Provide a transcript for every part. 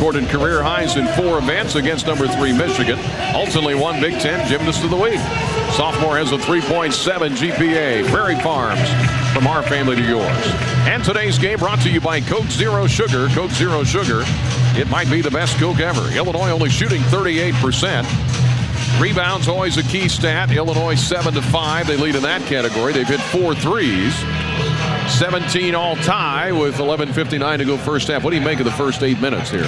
recorded career highs in 4 events against number 3 Michigan. Ultimately won Big Ten Gymnast of the Week. Sophomore has a 3.7 GPA. Prairie Farms, from our family to yours. And today's game brought to you by Coke Zero Sugar. Coke Zero Sugar, it might be the best Coke ever. Illinois only shooting 38%. Rebounds always a key stat. Illinois 7-5. They lead in that category. They've hit 4 threes. 17 all tie with 11:59 to go first half. What do you make of the first 8 minutes here?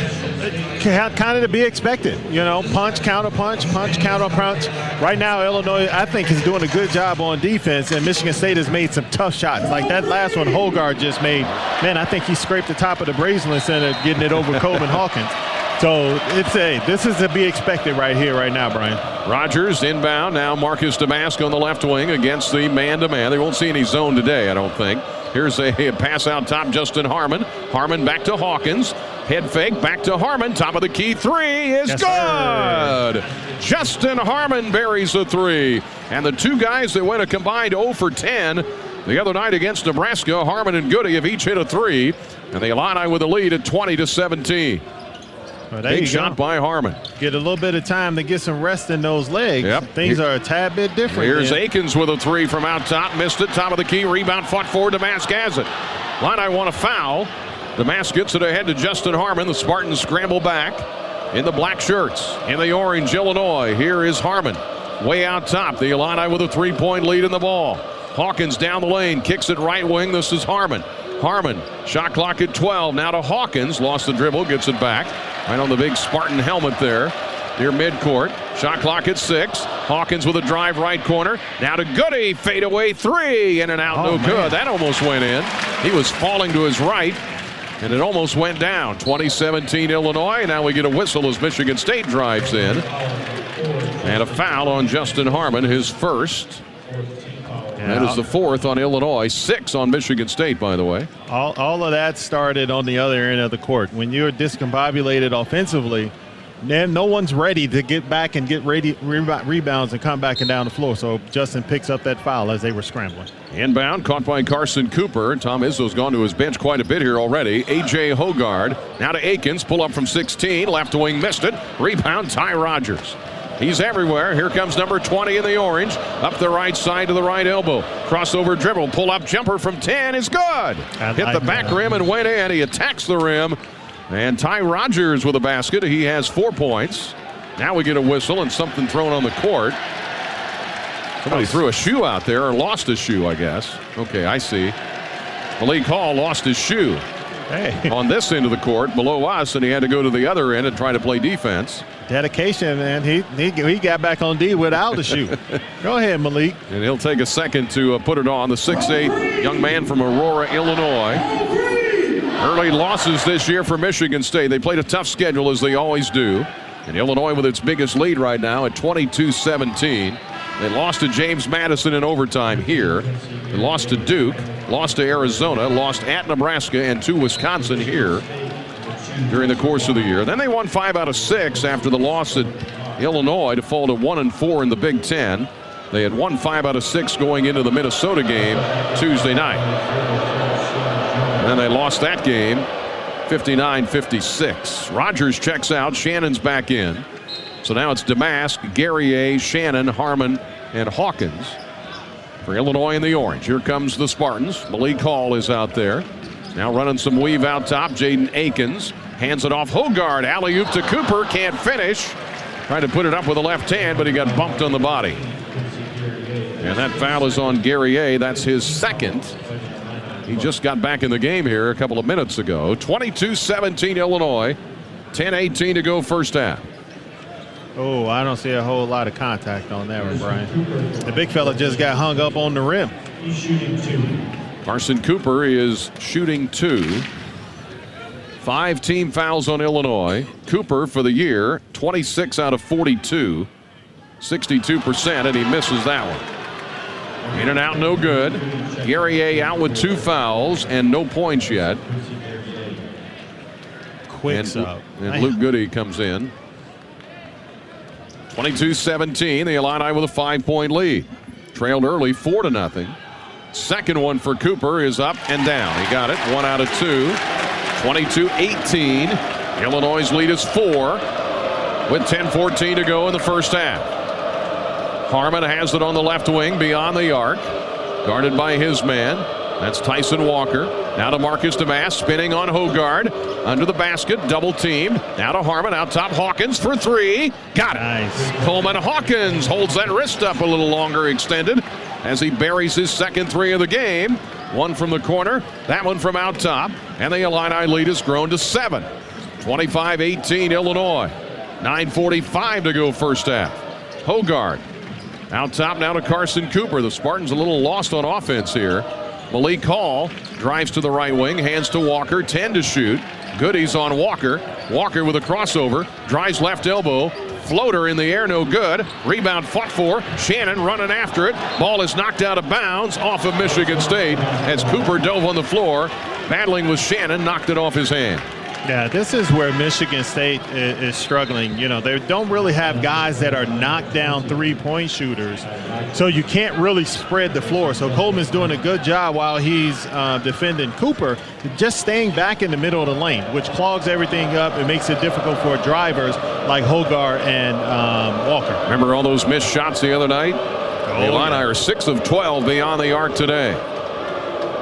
Kind of to be expected. You know, punch, counter punch, punch, counter punch. Right now, Illinois, I think, is doing a good job on defense, and Michigan State has made some tough shots. Like that last one Hogard just made. Man, I think he scraped the top of the Brazelin Center getting it over Coleman Hawkins. So this is to be expected right here, right now, Brian. Rogers inbound. Now Marcus Damask on the left wing against the man-to-man. They won't see any zone today, I don't think. Here's a pass out top, Justin Harmon. Harmon back to Hawkins. Head fake, back to Harmon. Top of the key, 3 is good. Sir. Justin Harmon buries the 3. And the 2 guys that went a combined 0 for 10 the other night against Nebraska, Harmon and Goody, have each hit a 3. And the Illini with a lead at 20-17. Well, big shot by Harmon. Get a little bit of time to get some rest in those legs. Yep. Things are a tad bit different. Here's Akins with a 3 from out top. Missed it. Top of the key. Rebound fought forward. Damask has it. Illini want a foul. Damask gets it ahead to Justin Harmon. The Spartans scramble back in the black shirts. In the orange, Illinois. Here is Harmon. Way out top. The Illini with a 3-point lead in the ball. Hawkins down the lane. Kicks it right wing. This is Harmon. Harmon, shot clock at 12. Now to Hawkins. Lost the dribble. Gets it back. Right on the big Spartan helmet there. Near midcourt. Shot clock at 6. Hawkins with a drive right corner. Now to Goody. Fadeaway 3. In and out. No good. That almost went in. He was falling to his right. And it almost went down. 2017 Illinois. Now we get a whistle as Michigan State drives in. And a foul on Justin Harmon. His first. That is the 4th on Illinois, 6 on Michigan State, by the way. All of that started on the other end of the court. When you're discombobulated offensively, then no one's ready to get back and get rebounds and come back and down the floor. So Justin picks up that foul as they were scrambling. Inbound, caught by Carson Cooper. Tom Izzo's gone to his bench quite a bit here already. A.J. Hogard. Now to Akins. Pull up from 16. Left wing missed it. Rebound, Ty Rogers. He's everywhere. Here comes number 20 in the orange. Up the right side to the right elbow. Crossover dribble. Pull up jumper from 10 is good. Hit the back rim and went in. He attacks the rim. And Ty Rogers with a basket. He has 4 points. Now we get a whistle and something thrown on the court. Somebody threw a shoe out there or lost a shoe, I guess. Okay, I see. Malik Hall lost his shoe. Hey. On this end of the court below us, and he had to go to the other end and try to play defense. Dedication, man. He got back on D without the shoe. Go ahead, Malik. And he'll take a second to put it on. The 6'8" young man from Aurora, Illinois. Early losses this year for Michigan State. They played a tough schedule, as they always do. And Illinois with its biggest lead right now at 22-17. They lost to James Madison in overtime here. They lost to Duke, lost to Arizona, lost at Nebraska, and to Wisconsin here during the course of the year. Then they won 5 out of 6 after the loss at Illinois to fall to 1-4 in the Big Ten. They had won 5 out of 6 going into the Minnesota game Tuesday night. And then they lost that game 59-56. Rogers checks out. Shannon's back in. So now it's Damask, Guerrier, Shannon, Harmon, and Hawkins for Illinois in the orange. Here comes the Spartans. Malik Hall is out there. Now running some weave out top. Jaden Akins hands it off. Hogard, alley-oop to Cooper. Can't finish. Tried to put it up with a left hand, but he got bumped on the body. And that foul is on Guerrier. That's his second. He just got back in the game here a couple of minutes ago. 22-17 Illinois. 10-18 to go first half. Oh, I don't see a whole lot of contact on that one, Brian. The big fella just got hung up on the rim. Carson Cooper is shooting 2. 5 team fouls on Illinois. Cooper for the year, 26 out of 42. 62%, and he misses that one. In and out, no good. Guerrier out with 2 fouls and no points yet. Quick sub. And Luke Goody comes in. 22-17, the Illini with a 5-point lead. Trailed early 4-0. Second one for Cooper is up and down. He got it. 1 out of 2. 22-18. Illinois' lead is 4 with 10:14 to go in the first half. Harmon has it on the left wing beyond the arc, guarded by his man. That's Tyson Walker. Now to Marcus Damas, spinning on Hogard. Under the basket, double teamed. Now to Harmon, out top Hawkins for 3. Got it. Nice. Coleman Hawkins holds that wrist up a little longer extended as he buries his second 3 of the game. One from the corner, that one from out top. And the Illini lead has grown to 7. 25-18 Illinois. 9:45 to go first half. Hogard out top now to Carson Cooper. The Spartans a little lost on offense here. Malik Hall drives to the right wing, hands to Walker, 10 to shoot. Goodies on Walker. Walker with a crossover, drives left elbow. Floater in the air, no good. Rebound fought for. Shannon running after it. Ball is knocked out of bounds off of Michigan State as Cooper dove on the floor. Battling with Shannon, knocked it off his hand. Yeah, this is where Michigan State is struggling. You know, they don't really have guys that are knockdown three-point shooters, so you can't really spread the floor. So Coleman's doing a good job while he's defending Cooper, just staying back in the middle of the lane, which clogs everything up. It makes it difficult for drivers like Hogard and Walker. Remember all those missed shots the other night? The Illini are 6 of 12 beyond the arc today.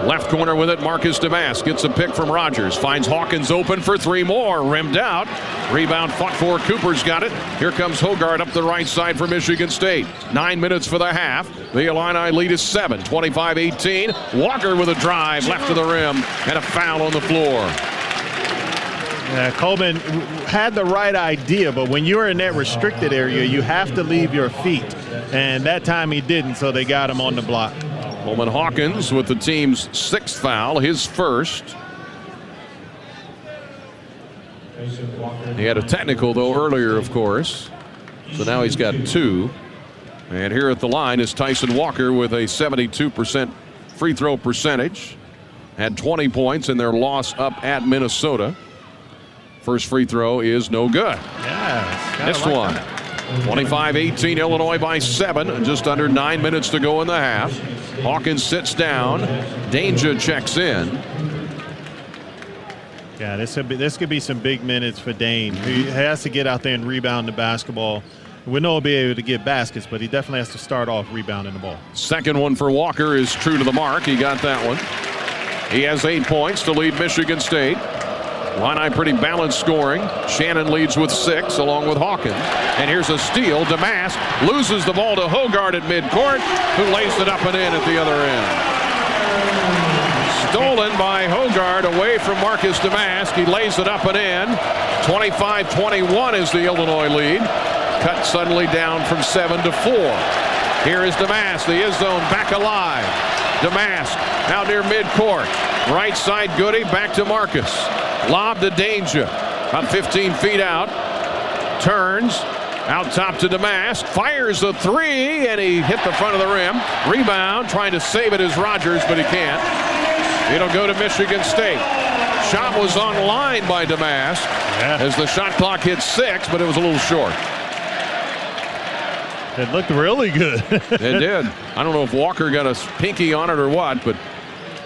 Left corner with it, Marcus Damas gets a pick from Rogers. Finds Hawkins open for 3 more. Rimmed out. Rebound fought for. Cooper's got it. Here comes Hogard up the right side for Michigan State. 9 minutes for the half. The Illini lead is 7. 25-18. Walker with a drive left to the rim and a foul on the floor. Yeah, Coleman had the right idea, but when you're in that restricted area, you have to leave your feet. And that time he didn't, so they got him on the block. Coleman Hawkins with the team's 6th foul, his first. He had a technical, though, earlier, of course. So now he's got 2. And here at the line is Tyson Walker with a 72% free throw percentage. Had 20 points in their loss up at Minnesota. First free throw is no good. Yeah, missed one. 25-18 Illinois by 7. Just under 9 minutes to go in the half. Hawkins sits down. Danger checks in. Yeah, this could be some big minutes for Dane. He has to get out there and rebound the basketball. We know he'll be able to get baskets, but he definitely has to start off rebounding the ball. Second one for Walker is true to the mark. He got that one. He has 8 points to lead Michigan State. Illini pretty balanced scoring. Shannon leads with 6 along with Hawkins. And here's a steal. Damas loses the ball to Hogard at midcourt, who lays it up and in at the other end. Stolen by Hogard away from Marcus Damas. He lays it up and in. 25-21 is the Illinois lead. Cut suddenly down from 7 to 4. Here is Damas. The is zone back alive. Damas out near midcourt. Right side Goody back to Marcus. Lob to Danger. About 15 feet out. Turns. Out top to Damas. Fires a 3, and he hit the front of the rim. Rebound. Trying to save it is Rogers, but he can't. It'll go to Michigan State. Shot was on line by Damas as the shot clock hit 6, but it was a little short. It looked really good. It did. I don't know if Walker got a pinky on it or what, but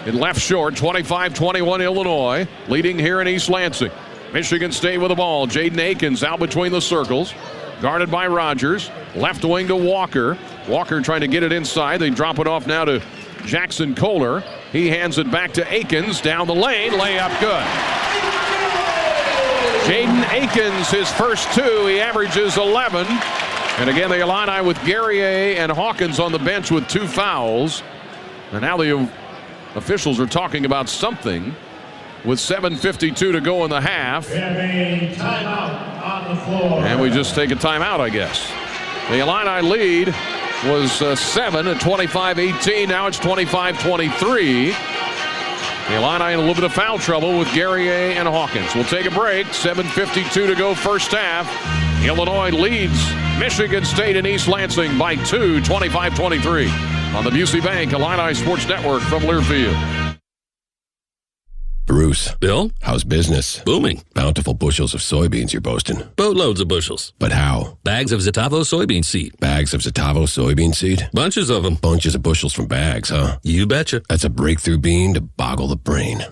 it left short. 25-21 Illinois, leading here in East Lansing. Michigan State with the ball. Jaden Akins out between the circles, guarded by Rogers. Left wing to Walker. Walker trying to get it inside. They drop it off now to Jackson Kohler. He hands it back to Akins down the lane. Layup good. Jaden Akins, his first 2. He averages 11. And again, the Illini with Guerrier and Hawkins on the bench with 2 fouls. And now the officials are talking about something with 7:52 to go in the half. And we just take a timeout, I guess. The Illini lead was 7 at 25-18. Now it's 25-23. The Illini in a little bit of foul trouble with Guerrier and Hawkins. We'll take a break. 7:52 to go first half. Illinois leads Michigan State in East Lansing by 2, 25-23. On the Busey Bank Illini Sports Network from Learfield. Bruce. Bill? How's business? Booming. Bountiful bushels of soybeans you're boasting. Boatloads of bushels. But how? Bags of Zetavo soybean seed. Bags of Zetavo soybean seed? Bunches of them. Bunches of bushels from bags, huh? You betcha. That's a breakthrough bean to boggle the brain.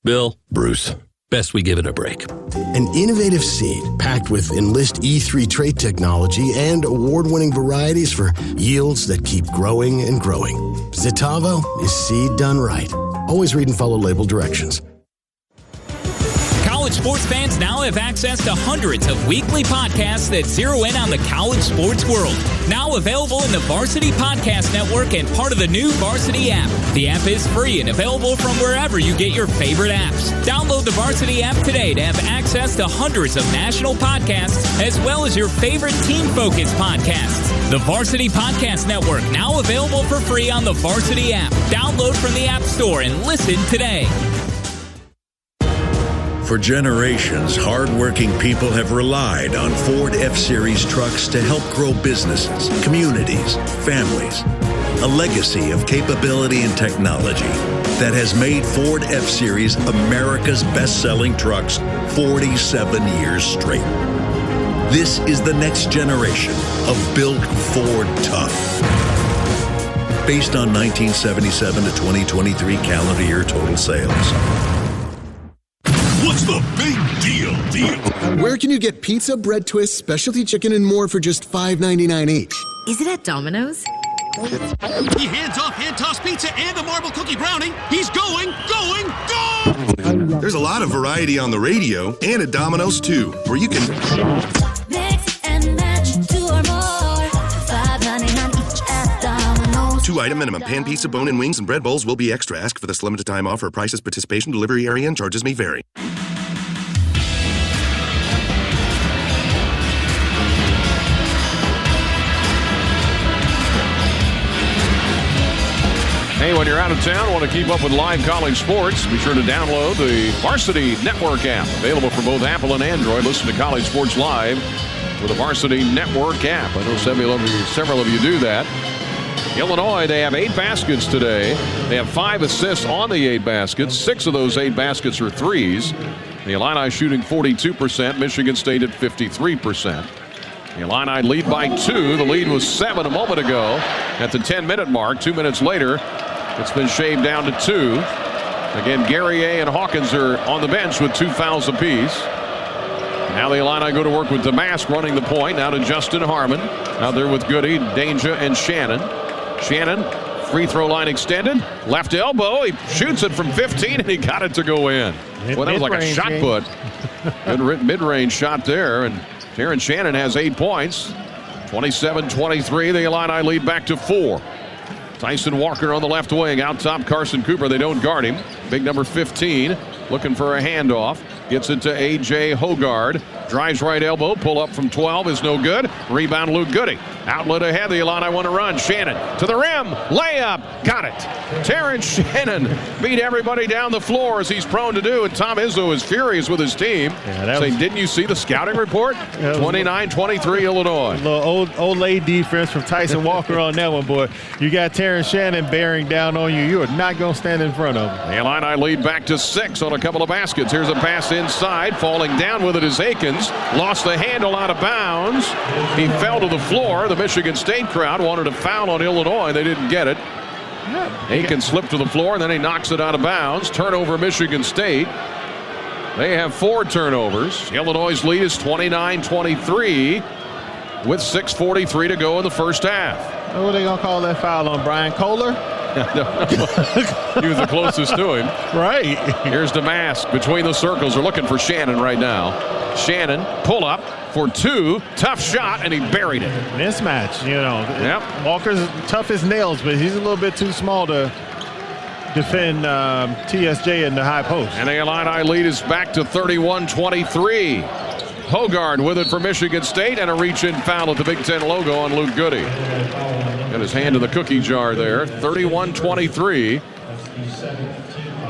Bill. Bruce. best we give it a break. An innovative seed packed with Enlist E3 trait technology and award-winning varieties for yields that keep growing and growing. Zetavo is seed done right. Always read and follow label directions. College sports fans now have access to hundreds of weekly podcasts that zero in on the college sports world. Now available in the Varsity Podcast Network and part of the new Varsity app. The app is free and available from wherever you get your favorite apps. Download the Varsity app today to have access to hundreds of national podcasts as well as your favorite team-focused podcasts. The Varsity Podcast Network now available for free on the Varsity app. Download from the App Store and listen today. For generations, hardworking people have relied on Ford F-Series trucks to help grow businesses, communities, families. A legacy of capability and technology that has made Ford F-Series America's best-selling trucks 47 years straight. This is the next generation of Built Ford Tough. Based on 1977 to 2023 calendar year total sales. What's the big deal? Where can you get pizza, bread twists, specialty chicken, and more for just $5.99 each? Is it at Domino's? He hands off hand-tossed pizza and the marble cookie brownie. He's going! There's a lot of variety on the radio and at Domino's, too, where you can... Mix and match 2 or more. $5.99 each at Domino's. 2-item minimum. Pan pizza, bone-in wings, and bread bowls will be extra. Ask for this limited time offer. Prices, participation, delivery area, and charges may vary. Hey, when you're out of town, want to keep up with live college sports, be sure to download the Varsity Network app. Available for both Apple and Android. Listen to college sports live with the Varsity Network app. I know several of you do that. Illinois, they have 8 baskets today. They have 5 assists on the 8 baskets. 6 of those 8 baskets are threes. The Illini shooting 42%. Michigan State at 53%. The Illini lead by 2. The lead was 7 a moment ago at the 10-minute mark. 2 minutes later, it's been shaved down to 2. Again, Guerrier and Hawkins are on the bench with 2 fouls apiece. Now the Illini go to work with Damask running the point. Now to Justin Harmon. Out there with Goody, Danger, and Shannon. Shannon, free throw line extended. Left elbow. He shoots it from 15, and he got it to go in. Well, that was like a shot put. Good mid-range shot there. And Terrence Shannon has 8 points. 27-23. The Illini lead back to 4. Tyson Walker on the left wing. Out top, Carson Cooper. They don't guard him. Big number 15 looking for a handoff. Gets it to A.J. Hogard. Drives right elbow. Pull up from 12 is no good. Rebound Luke Goody. Outlet ahead. The Illini want to run. Shannon to the rim. Layup. Got it. Terrence Shannon beat everybody down the floor as he's prone to do. And Tom Izzo is furious with his team. Saying, didn't you see the scouting report? 29-23 Illinois. A little old lady defense from Tyson Walker on that one, boy. You got Terrence Shannon bearing down on you. You are not going to stand in front of him. The Illini lead back to 6 on a couple of baskets. Here's a pass inside. Falling down with it is Akins. Lost the handle out of bounds. He fell to the floor. The Michigan State crowd wanted a foul on Illinois. They didn't get it. Akins slipped to the floor, and then he knocks it out of bounds. Turnover, Michigan State. They have 4 turnovers. Illinois' lead is 29-23 with 6:43 to go in the first half. What are they going to call that foul on Brian Kohler? He was the closest to him. Right. Here's Damask between the circles. They're looking for Shannon right now. Shannon, pull up for 2. Tough shot, and he buried it. Mismatch, you know. Yep. Walker's tough as nails, but he's a little bit too small to defend TSJ in the high post. And the Illini lead is back to 31-23. Hogard with it for Michigan State, and a reach-in foul at the Big Ten logo on Luke Goody. Got his hand in the cookie jar there. 31-23.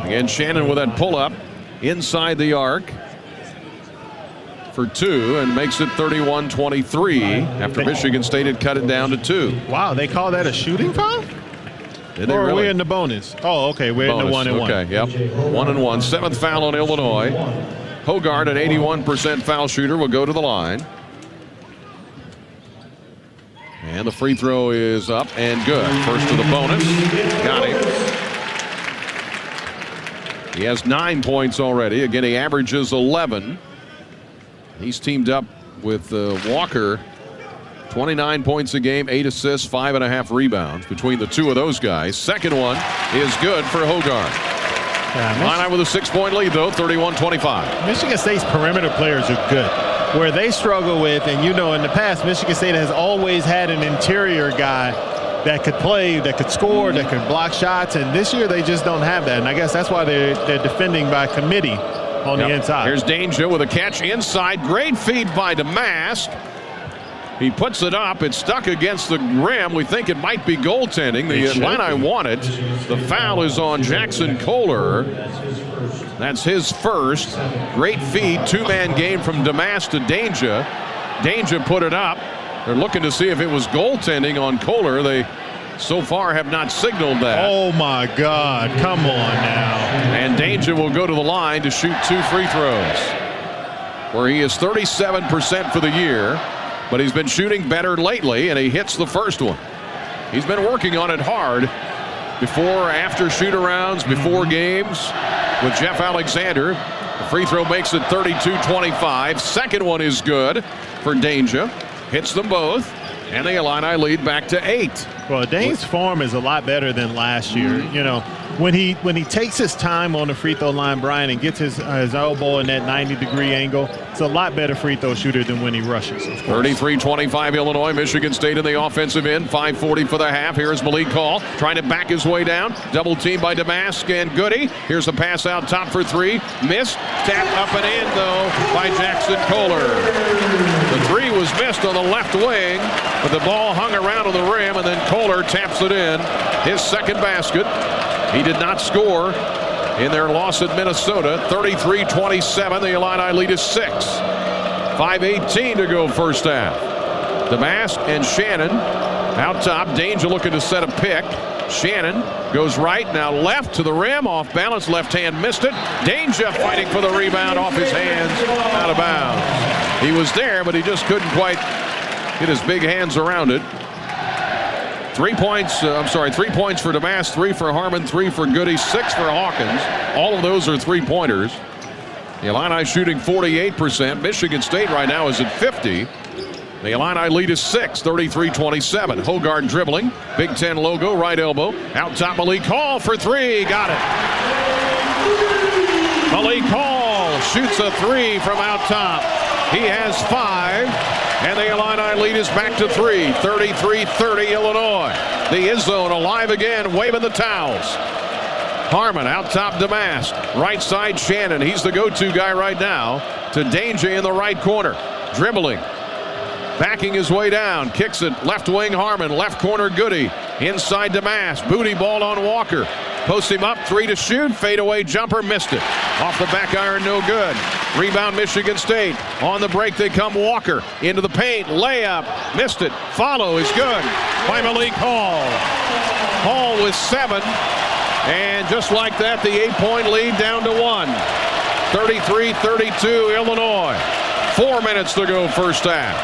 Again, Shannon with that pull-up inside the arc for 2 and makes it 31-23 after Michigan State had cut it down to 2. Wow, they call that a shooting foul? Did they or really? We're in the bonus. Oh, okay, we're bonus. in the 1-and-1. Okay, yep. 1-and-1. 7th foul on Illinois. Hogard, an 81% foul shooter, will go to the line. And the free throw is up and good. First to the bonus. Got him. He has 9 points already. Again, he averages 11. He's teamed up with Walker. 29 points a game, 8 assists, 5.5 rebounds between the two of those guys. Second one is good for Hogarth. Illini with a 6-point lead, though, 31-25. Michigan State's perimeter players are good. Where they struggle with, and in the past, Michigan State has always had an interior guy that could play, that could score, that could block shots, and this year they just don't have that. And I guess that's why they're defending by committee on the inside. Here's Danger with a catch inside. Great feed by Damask. He puts it up. It's stuck against the rim. We think it might be goaltending. The Illini want it. The foul is on Jackson Kohler. That's his first. Great feed. Two-man game from Damask to Danger. Danger put it up. They're looking to see if it was goaltending on Kohler. They so far have not signaled that. Oh, my God. Come on now. And Danger will go to the line to shoot 2 free throws, where he is 37% for the year. But he's been shooting better lately, and he hits the first one. He's been working on it hard before, after shoot-arounds, before games with Jeff Alexander. The free throw makes it 32-25. Second one is good for Danger. Hits them both, and the Illini lead back to 8. Well, Dane's form is a lot better than last year. When he takes his time on the free throw line, Brian, and gets his elbow in that 90-degree angle, it's a lot better free throw shooter than when he rushes. 33-25 Illinois. Michigan State in the offensive end. 5:40 for the half. Here's Malik Call trying to back his way down. Double team by Damask and Goody. Here's a pass out top for 3. Missed. Tap up and in, though, by Jackson Kohler. The 3 was missed on the left wing, but the ball hung around on the rim, and then Kohler taps it in. His second basket. He did not score in their loss at Minnesota. 33-27. The Illini lead is 6. 5:18 to go first half. Damask and Shannon out top. Danger looking to set a pick. Shannon goes right, now left to the rim. Off balance, left hand missed it. Danger fighting for the rebound, off his hands, out of bounds. He was there, but he just couldn't quite get his big hands around it. 3 points for Damask, 3 for Harmon, 3 for Goody, 6 for Hawkins. All of those are 3-pointers. The Illini shooting 48%. Michigan State right now is at 50. The Illini lead is 6, 33-27. Hogarth dribbling. Big Ten logo, right elbow. Out top, Malik Hall for 3. Got it. Malik Hall shoots a 3 from out top. He has 5. And the Illini lead is back to 3, 33-30 Illinois. The Izzone alive again, waving the towels. Harmon out top Damask. Right side Shannon. He's the go-to guy right now to Danger in the right corner. Dribbling. Backing his way down. Kicks it. Left wing Harmon. Left corner Goody. Inside Damask. Booty ball on Walker. Posts him up. 3 to shoot. Fadeaway jumper. Missed it. Off the back iron. No good. Rebound Michigan State. On the break they come. Walker into the paint. Layup. Missed it. Follow is good by Malik Hall. Hall with 7. And just like that, the 8-point lead down to 1. 33-32 Illinois. 4 minutes to go first half.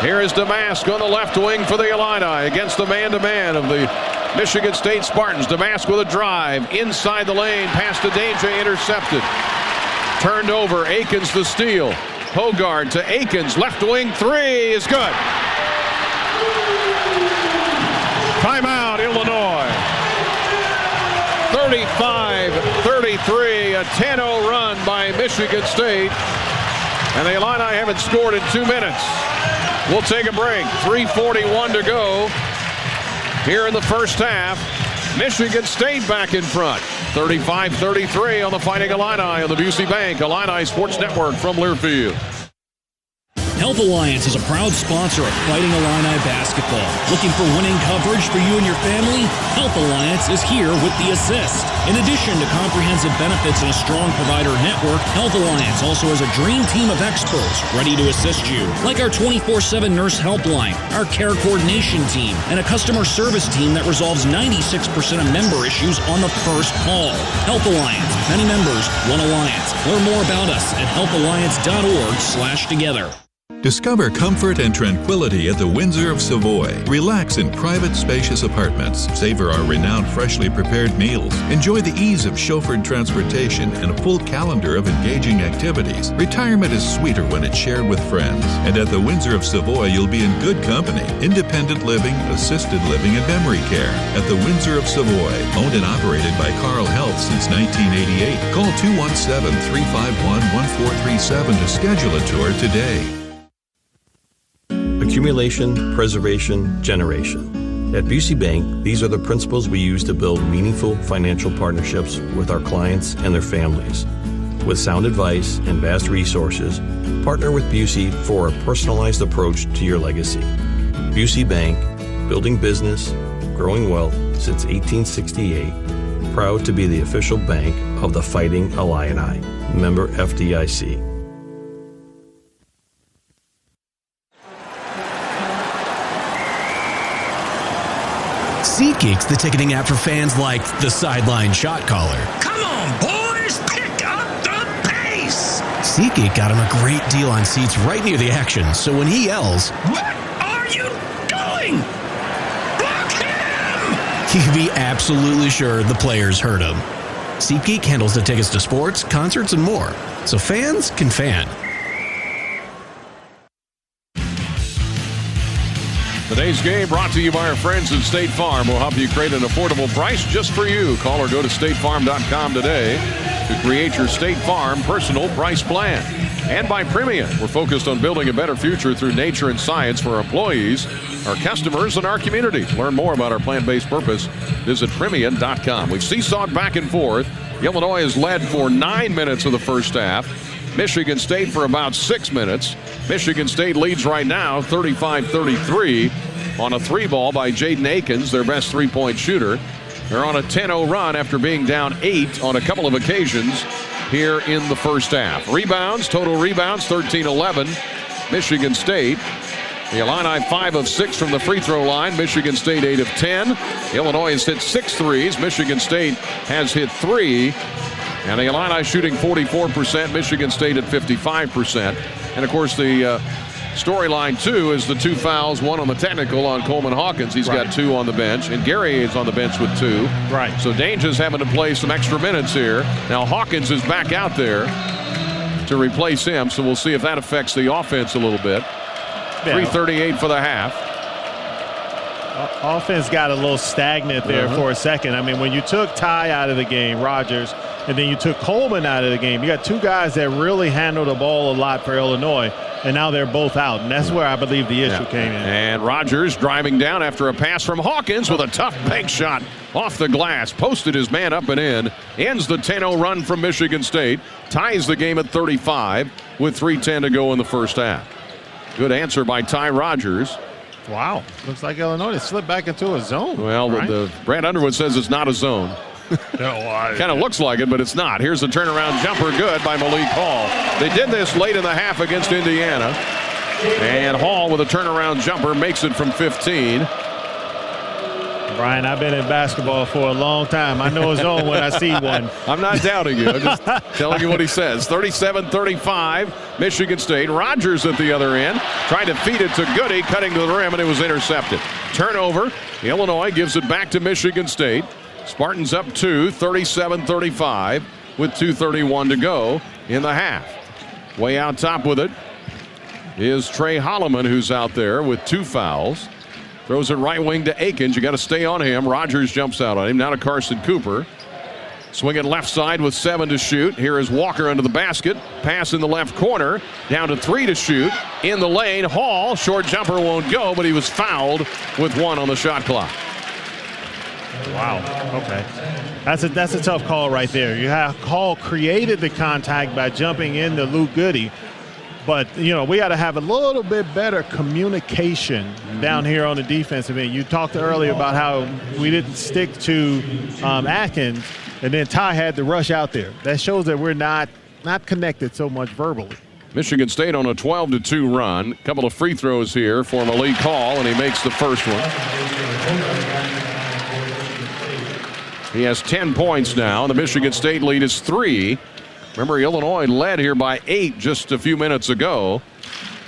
Here is Damask on the left wing for the Illini against the man-to-man of the Michigan State Spartans. Damask with a drive inside the lane. Pass to Danger, intercepted. Turned over. Akins the steal. Hogarth to Akins. Left wing 3 is good. Timeout, Illinois. 35-33. A 10-0 run by Michigan State. And the Illini haven't scored in 2 minutes. We'll take a break. 3:41 to go here in the first half. Michigan State back in front. 35-33 on the Fighting Illini on the Busey Bank Illini Sports Network from Learfield. Health Alliance is a proud sponsor of Fighting Illini basketball. Looking for winning coverage for you and your family? Health Alliance is here with the assist. In addition to comprehensive benefits and a strong provider network, Health Alliance also has a dream team of experts ready to assist you, like our 24/7 nurse helpline, our care coordination team, and a customer service team that resolves 96% of member issues on the first call. Health Alliance. Many members, one alliance. Learn more about us at healthalliance.org/together. Discover comfort and tranquility at the Windsor of Savoy. Relax in private, spacious apartments. Savor our renowned freshly prepared meals. Enjoy the ease of chauffeured transportation and a full calendar of engaging activities. Retirement is sweeter when it's shared with friends. And at the Windsor of Savoy, you'll be in good company. Independent living, assisted living, and memory care. At the Windsor of Savoy. Owned and operated by Carl Health since 1988. Call 217-351-1437 to schedule a tour today. Accumulation, preservation, generation. At Busey Bank, these are the principles we use to build meaningful financial partnerships with our clients and their families. With sound advice and vast resources, partner with Busey for a personalized approach to your legacy. Busey Bank, building business, growing wealth since 1868. Proud to be the official bank of the Fighting Illini. Member FDIC. SeatGeek's the ticketing app for fans like the sideline shot caller. Come on, boys, pick up the pace! SeatGeek got him a great deal on seats right near the action, so when he yells, "What are you doing? Block him!" you can be absolutely sure the players heard him. SeatGeek handles the tickets to sports, concerts, and more, so fans can fan. Today's game brought to you by our friends at State Farm. We'll help you create an affordable price just for you. Call or go to statefarm.com today to create your State Farm personal price plan. And by Premium, we're focused on building a better future through nature and science for our employees, our customers, and our community. To learn more about our plant-based purpose, visit Premium.com. We've seesawed back and forth. Illinois has led for 9 minutes of the first half. Michigan State for about 6 minutes. Michigan State leads right now 35-33 on a 3-ball by Jaden Akins, their best three-point shooter. They're on a 10-0 run after being down 8 on a couple of occasions here in the first half. Rebounds, total rebounds, 13-11. Michigan State. The Illini 5 of 6 from the free throw line. Michigan State 8 of 10. Illinois has hit 6 threes. Michigan State has hit 3. And the Illini shooting 44%, Michigan State at 55%. And, of course, the storyline, too, is the 2 fouls, 1 on the technical on Coleman Hawkins. He's got 2 on the bench. And Gary is on the bench with 2. Right. So Danger's having to play some extra minutes here. Now Hawkins is back out there to replace him, so we'll see if that affects the offense a little bit. Yeah. 3:38 for the half. Offense got a little stagnant there for a second. I mean, when you took Ty out of the game, Rogers, and then you took Coleman out of the game, you got 2 guys that really handled the ball a lot for Illinois, and now they're both out, and that's where I believe the issue came in. And Rogers driving down after a pass from Hawkins with a tough bank shot off the glass. Posted his man up and in. Ends the 10-0 run from Michigan State. Ties the game at 35 with 3:10 to go in the first half. Good answer by Ty Rogers. Wow. Looks like Illinois slipped back into a zone. Well, right? the Brad Underwood says it's not a zone. Kind of looks like it, but it's not. Here's a turnaround jumper, good by Malik Hall. They did this late in the half against Indiana. And Hall with a turnaround jumper makes it from 15. Brian, I've been in basketball for a long time. I know a zone when I see one. I'm not doubting you. I'm just telling you what he says. 37-35, Michigan State. Rogers at the other end. Trying to feed it to Goody, cutting to the rim, and it was intercepted. Turnover. Illinois gives it back to Michigan State. Spartans up 2, 37-35, with 2:31 to go in the half. Way out top with it is Trey Holloman, who's out there with 2 fouls. Throws it right wing to Akins. You got to stay on him. Rogers jumps out on him. Now to Carson Cooper. Swing it left side with 7 to shoot. Here is Walker under the basket. Pass in the left corner. Down to 3 to shoot. In the lane. Hall. Short jumper won't go, but he was fouled with 1 on the shot clock. Wow. Okay. That's a tough call right there. You have Hall created the contact by jumping into Luke Goody. But, you know, we got to have a little bit better communication down here on the defensive end. You talked earlier about how we didn't stick to Atkins, and then Ty had to rush out there. That shows that we're not connected so much verbally. Michigan State on a 12-2 run. A couple of free throws here for Malik Hall, and he makes the first one. He has 10 points now, and the Michigan State lead is 3. Remember, Illinois led here by 8 just a few minutes ago.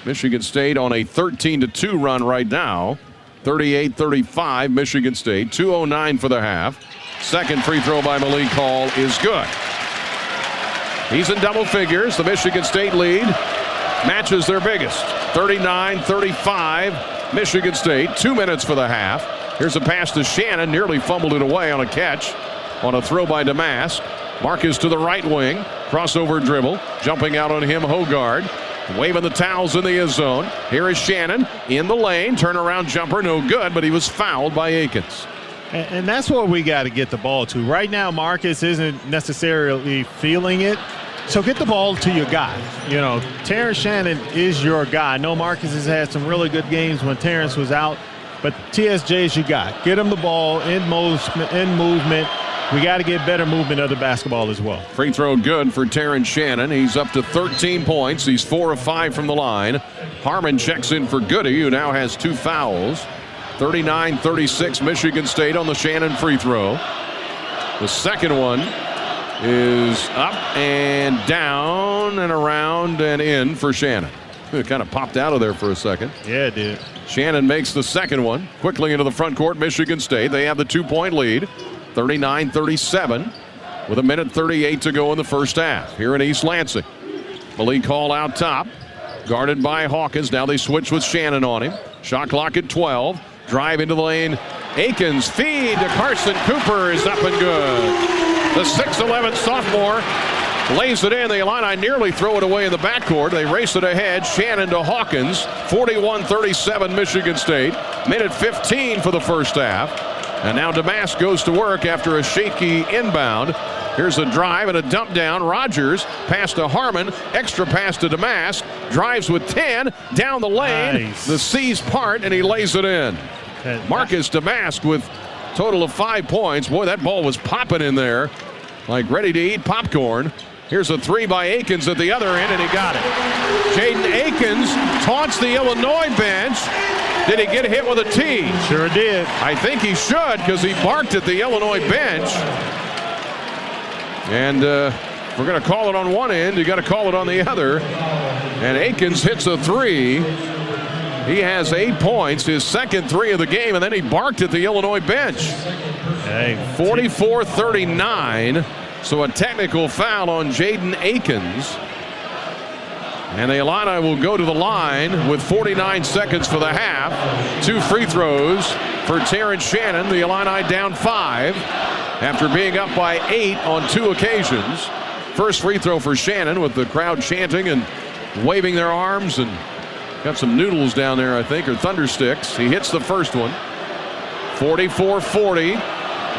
Michigan State on a 13-2 run right now. 38-35, Michigan State. 2:09 for the half. Second free throw by Malik Hall is good. He's in double figures. The Michigan State lead matches their biggest. 39-35, Michigan State. 2 minutes for the half. Here's a pass to Shannon. Nearly fumbled it away on a catch on a throw by Damask. Marcus to the right wing. Crossover dribble. Jumping out on him, Hogard. Waving the towels in the end zone. Here is Shannon in the lane. Turnaround jumper, no good, but he was fouled by Akins. And that's where we got to get the ball to. Right now, Marcus isn't necessarily feeling it. So get the ball to your guy. You know, Terrence Shannon is your guy. I know Marcus has had some really good games when Terrence was out, but TSJ is your guy. Get him the ball in movement. We got to get better movement of the basketball as well. Free throw good for Terrence Shannon. He's up to 13 points. He's 4 of 5 from the line. Harmon checks in for Goody, who now has 2 fouls. 39-36 Michigan State on the Shannon free throw. The second one is up and down and around and in for Shannon. It kind of popped out of there for a second. Yeah, it did. Shannon makes the second one. Quickly into the front court, Michigan State. They have the 2-point lead. 39-37 with 1:38 to go in the first half here in East Lansing. Malik Hall out top, guarded by Hawkins. Now they switch with Shannon on him. Shot clock at 12. Drive into the lane. Akins feed to Carson Cooper is up and good. The 6'11 sophomore lays it in. The Illini nearly throw it away in the backcourt. They race it ahead. Shannon to Hawkins. 41-37 Michigan State. Minute 15 for the first half. And now Damask goes to work after a shaky inbound. Here's a drive and a dump down. Rogers pass to Harmon. Extra pass to Damask. Drives with 10 down the lane. Nice. The C's part and he lays it in. Marcus Damask with total of 5 points. Boy, that ball was popping in there like ready to eat popcorn. Here's a 3 by Akins at the other end and he got it. Jaden Akins taunts the Illinois bench. Did he get hit with a tee? Sure did. I think he should because he barked at the Illinois bench. And we're going to call it on one end. You got to call it on the other. And Akins hits a 3. He has 8 points, his second 3 of the game, and then he barked at the Illinois bench. 44-39. So a technical foul on Jaden Akins. And the Illini will go to the line with 49 seconds for the half. 2 free throws for Terrence Shannon. The Illini down 5 after being up by 8 on 2 occasions. First free throw for Shannon with the crowd chanting and waving their arms and got some noodles down there, I think, or thunder sticks. He hits the first one. 44-40,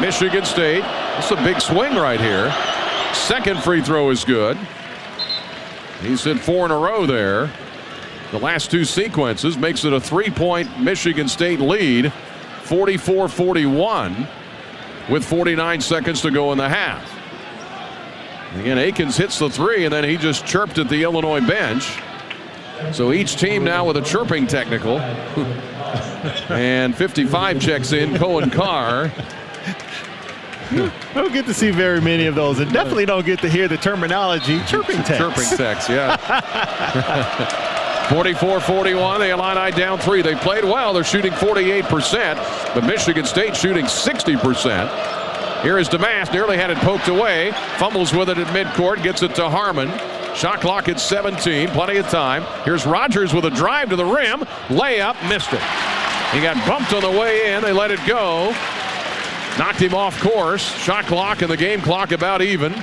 Michigan State. This is a big swing right here. Second free throw is good. He's hit 4 in a row there. The last 2 sequences makes it a 3-point Michigan State lead, 44-41, with 49 seconds to go in the half. Again, Akins hits the 3, and then he just chirped at the Illinois bench. So each team now with a chirping technical. And 55 checks in, Cohen Carr. I don't get to see very many of those, and definitely don't get to hear the terminology chirping text. Chirping text, yeah. 44-41, the Illini down 3. They played well. They're shooting 48%, but Michigan State shooting 60%. Here is Damask, nearly had it poked away. Fumbles with it at midcourt, gets it to Harmon. Shot clock at 17, plenty of time. Here's Rogers with a drive to the rim. Layup, missed it. He got bumped on the way in. They let it go. Knocked him off course. Shot clock and the game clock about even.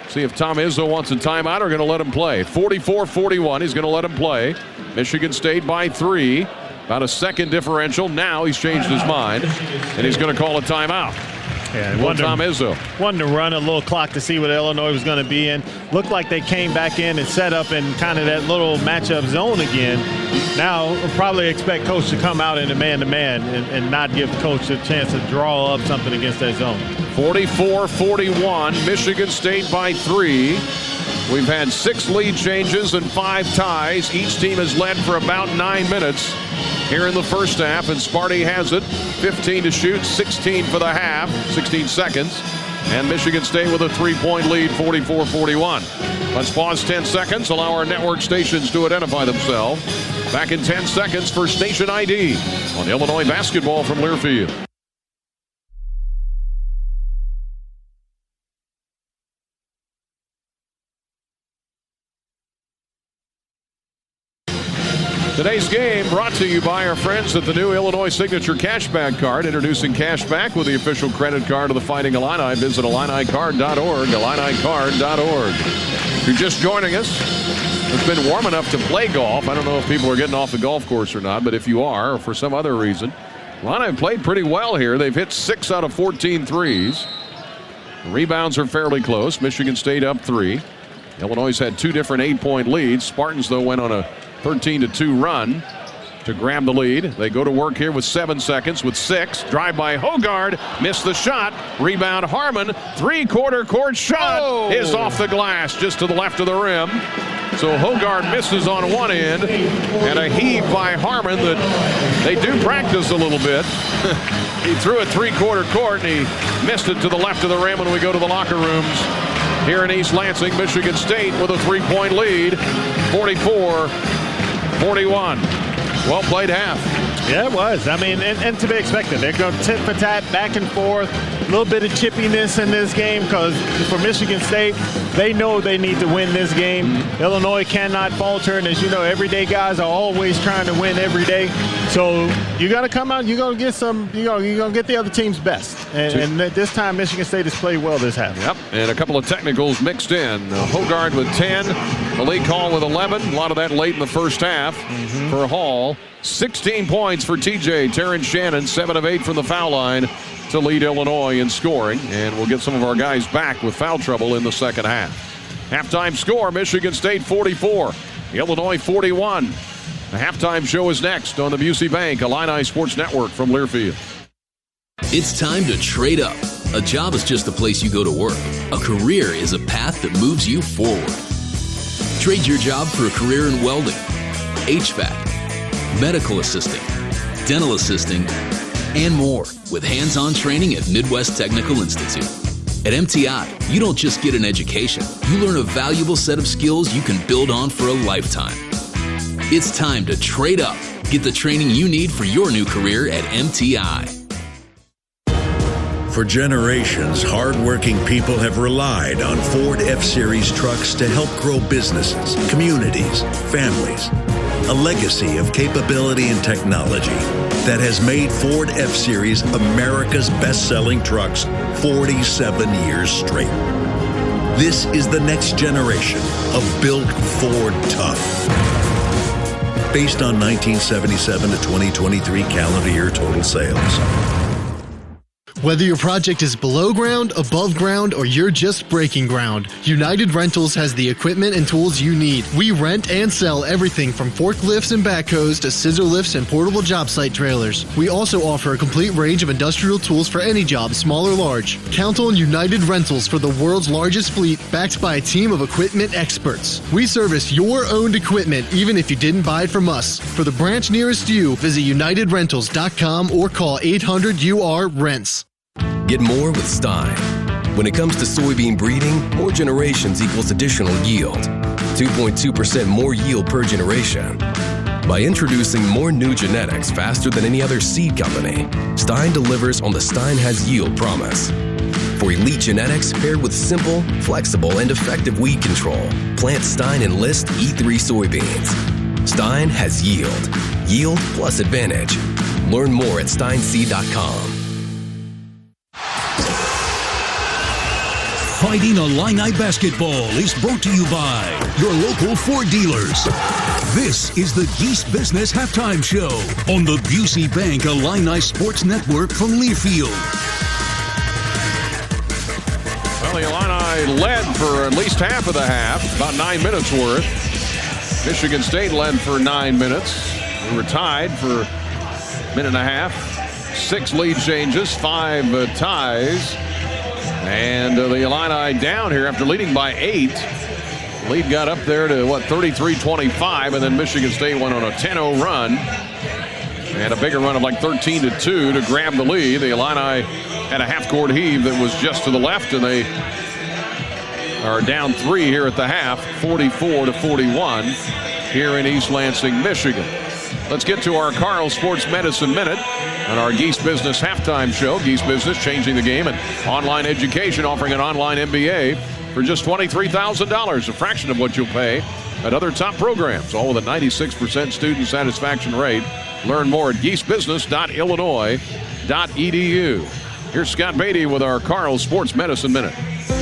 See if Tom Izzo wants a timeout or going to let him play. 44-41, he's going to let him play. Michigan State by 3. About a second differential. Now he's changed his mind, and he's going to call a timeout. Yeah, Tom Izzo wanted to run a little clock to see what Illinois was going to be in. Looked like they came back in and set up in kind of that little matchup zone again. Now we'll probably expect coach to come out in a man-to-man and not give coach a chance to draw up something against that zone. 44-41, Michigan State by 3. We've had 6 lead changes and 5 ties. Each team has led for about 9 minutes here in the first half, and Sparty has it. 15 to shoot, 16 for the half, 16 seconds. And Michigan State with a 3-point lead, 44-41. Let's pause 10 seconds. Allow our network stations to identify themselves. Back in 10 seconds for Station ID on Illinois basketball from Learfield. Today's game brought to you by our friends at the new Illinois Signature Cashback Card. Introducing Cashback with the official credit card of the Fighting Illini. Visit IlliniCard.org, IlliniCard.org. If you're just joining us, it's been warm enough to play golf. I don't know if people are getting off the golf course or not, but if you are, or for some other reason, Illini have played pretty well here. They've hit 6 out of 14 threes. The rebounds are fairly close. Michigan State up 3. Illinois had 2 different 8-point leads. Spartans, though, went on a 13-2 run to grab the lead. They go to work here with 7 seconds with 6. Drive by Hogard. Missed the shot. Rebound Harmon. Three-quarter court shot is off the glass just to the left of the rim. So Hogard misses on one end. And a heave by Harmon that they do practice a little bit. He threw it three-quarter court and he missed it to the left of the rim when we go to the locker rooms. Here in East Lansing, Michigan State with a 3-point lead. 44-41. Well played half. Yeah, it was. I mean, and to be expected. They're going tit for tat, back and forth. A little bit of chippiness in this game because for Michigan State, they know they need to win this game. Illinois cannot falter, and as you know, everyday guys are always trying to win every day. So you got to come out. You're going to get some. You're going to get the other team's best. And this time, Michigan State has played well this half. Yep. And a couple of technicals mixed in. Hogard with 10, Malik Hall with 11. A lot of that late in the first half for Hall. 16 points for TJ. Terrence Shannon, 7 of 8 from the foul line to lead Illinois in scoring. And we'll get some of our guys back with foul trouble in the second half. Halftime score, Michigan State 44, Illinois 41. The halftime show is next on the Busey Bank Illini Sports Network from Learfield. It's time to trade up. A job is just a place you go to work. A career is a path that moves you forward. Trade your job for a career in welding, HVAC, medical assisting, dental assisting, and more with hands-on training at Midwest Technical Institute. At MTI, you don't just get an education, you learn a valuable set of skills you can build on for a lifetime. It's time to trade up. Get the training you need for your new career at MTI. For generations, hardworking people have relied on Ford F-Series trucks to help grow businesses, communities, families. A legacy of capability and technology that has made Ford F-Series America's best-selling trucks 47 years straight. This is the next generation of Built Ford Tough. Based on 1977 to 2023 calendar year total sales. Whether your project is below ground, above ground, or you're just breaking ground, United Rentals has the equipment and tools you need. We rent and sell everything from forklifts and backhoes to scissor lifts and portable job site trailers. We also offer a complete range of industrial tools for any job, small or large. Count on United Rentals for the world's largest fleet, backed by a team of equipment experts. We service your owned equipment even if you didn't buy it from us. For the branch nearest you, visit UnitedRentals.com or call 800-UR-RENTS. Get more with Stein. When it comes to soybean breeding, more generations equals additional yield. 2.2% more yield per generation. By introducing more new genetics faster than any other seed company, Stein delivers on the Stein has yield promise. For elite genetics paired with simple, flexible, and effective weed control, plant Stein Enlist E3 soybeans. Stein has yield. Yield plus advantage. Learn more at steinseed.com. Fighting Illini basketball is brought to you by your local Ford dealers. This is the Geese Business Halftime Show on the Busey Bank Illini Sports Network from Learfield. Well, the Illini led for at least half of the half, about 9 minutes worth. Michigan State led for 9 minutes. We were tied for a minute and a half. 6 lead changes, 5 ties. And the Illini down here after leading by 8. Lead got up there to, 33-25, and then Michigan State went on a 10-0 run. And a bigger run of like 13-2 to grab the lead. The Illini had a half-court heave that was just to the left, and they are down 3 here at the half, 44-41 here in East Lansing, Michigan. Let's get to our Carl Sports Medicine Minute on our Geese Business halftime show. Geese Business changing the game and online education, offering an online MBA for just $23,000, a fraction of what you'll pay at other top programs, all with a 96% student satisfaction rate. Learn more at geesebusiness.illinois.edu. Here's Scott Beatty with our Carl Sports Medicine Minute.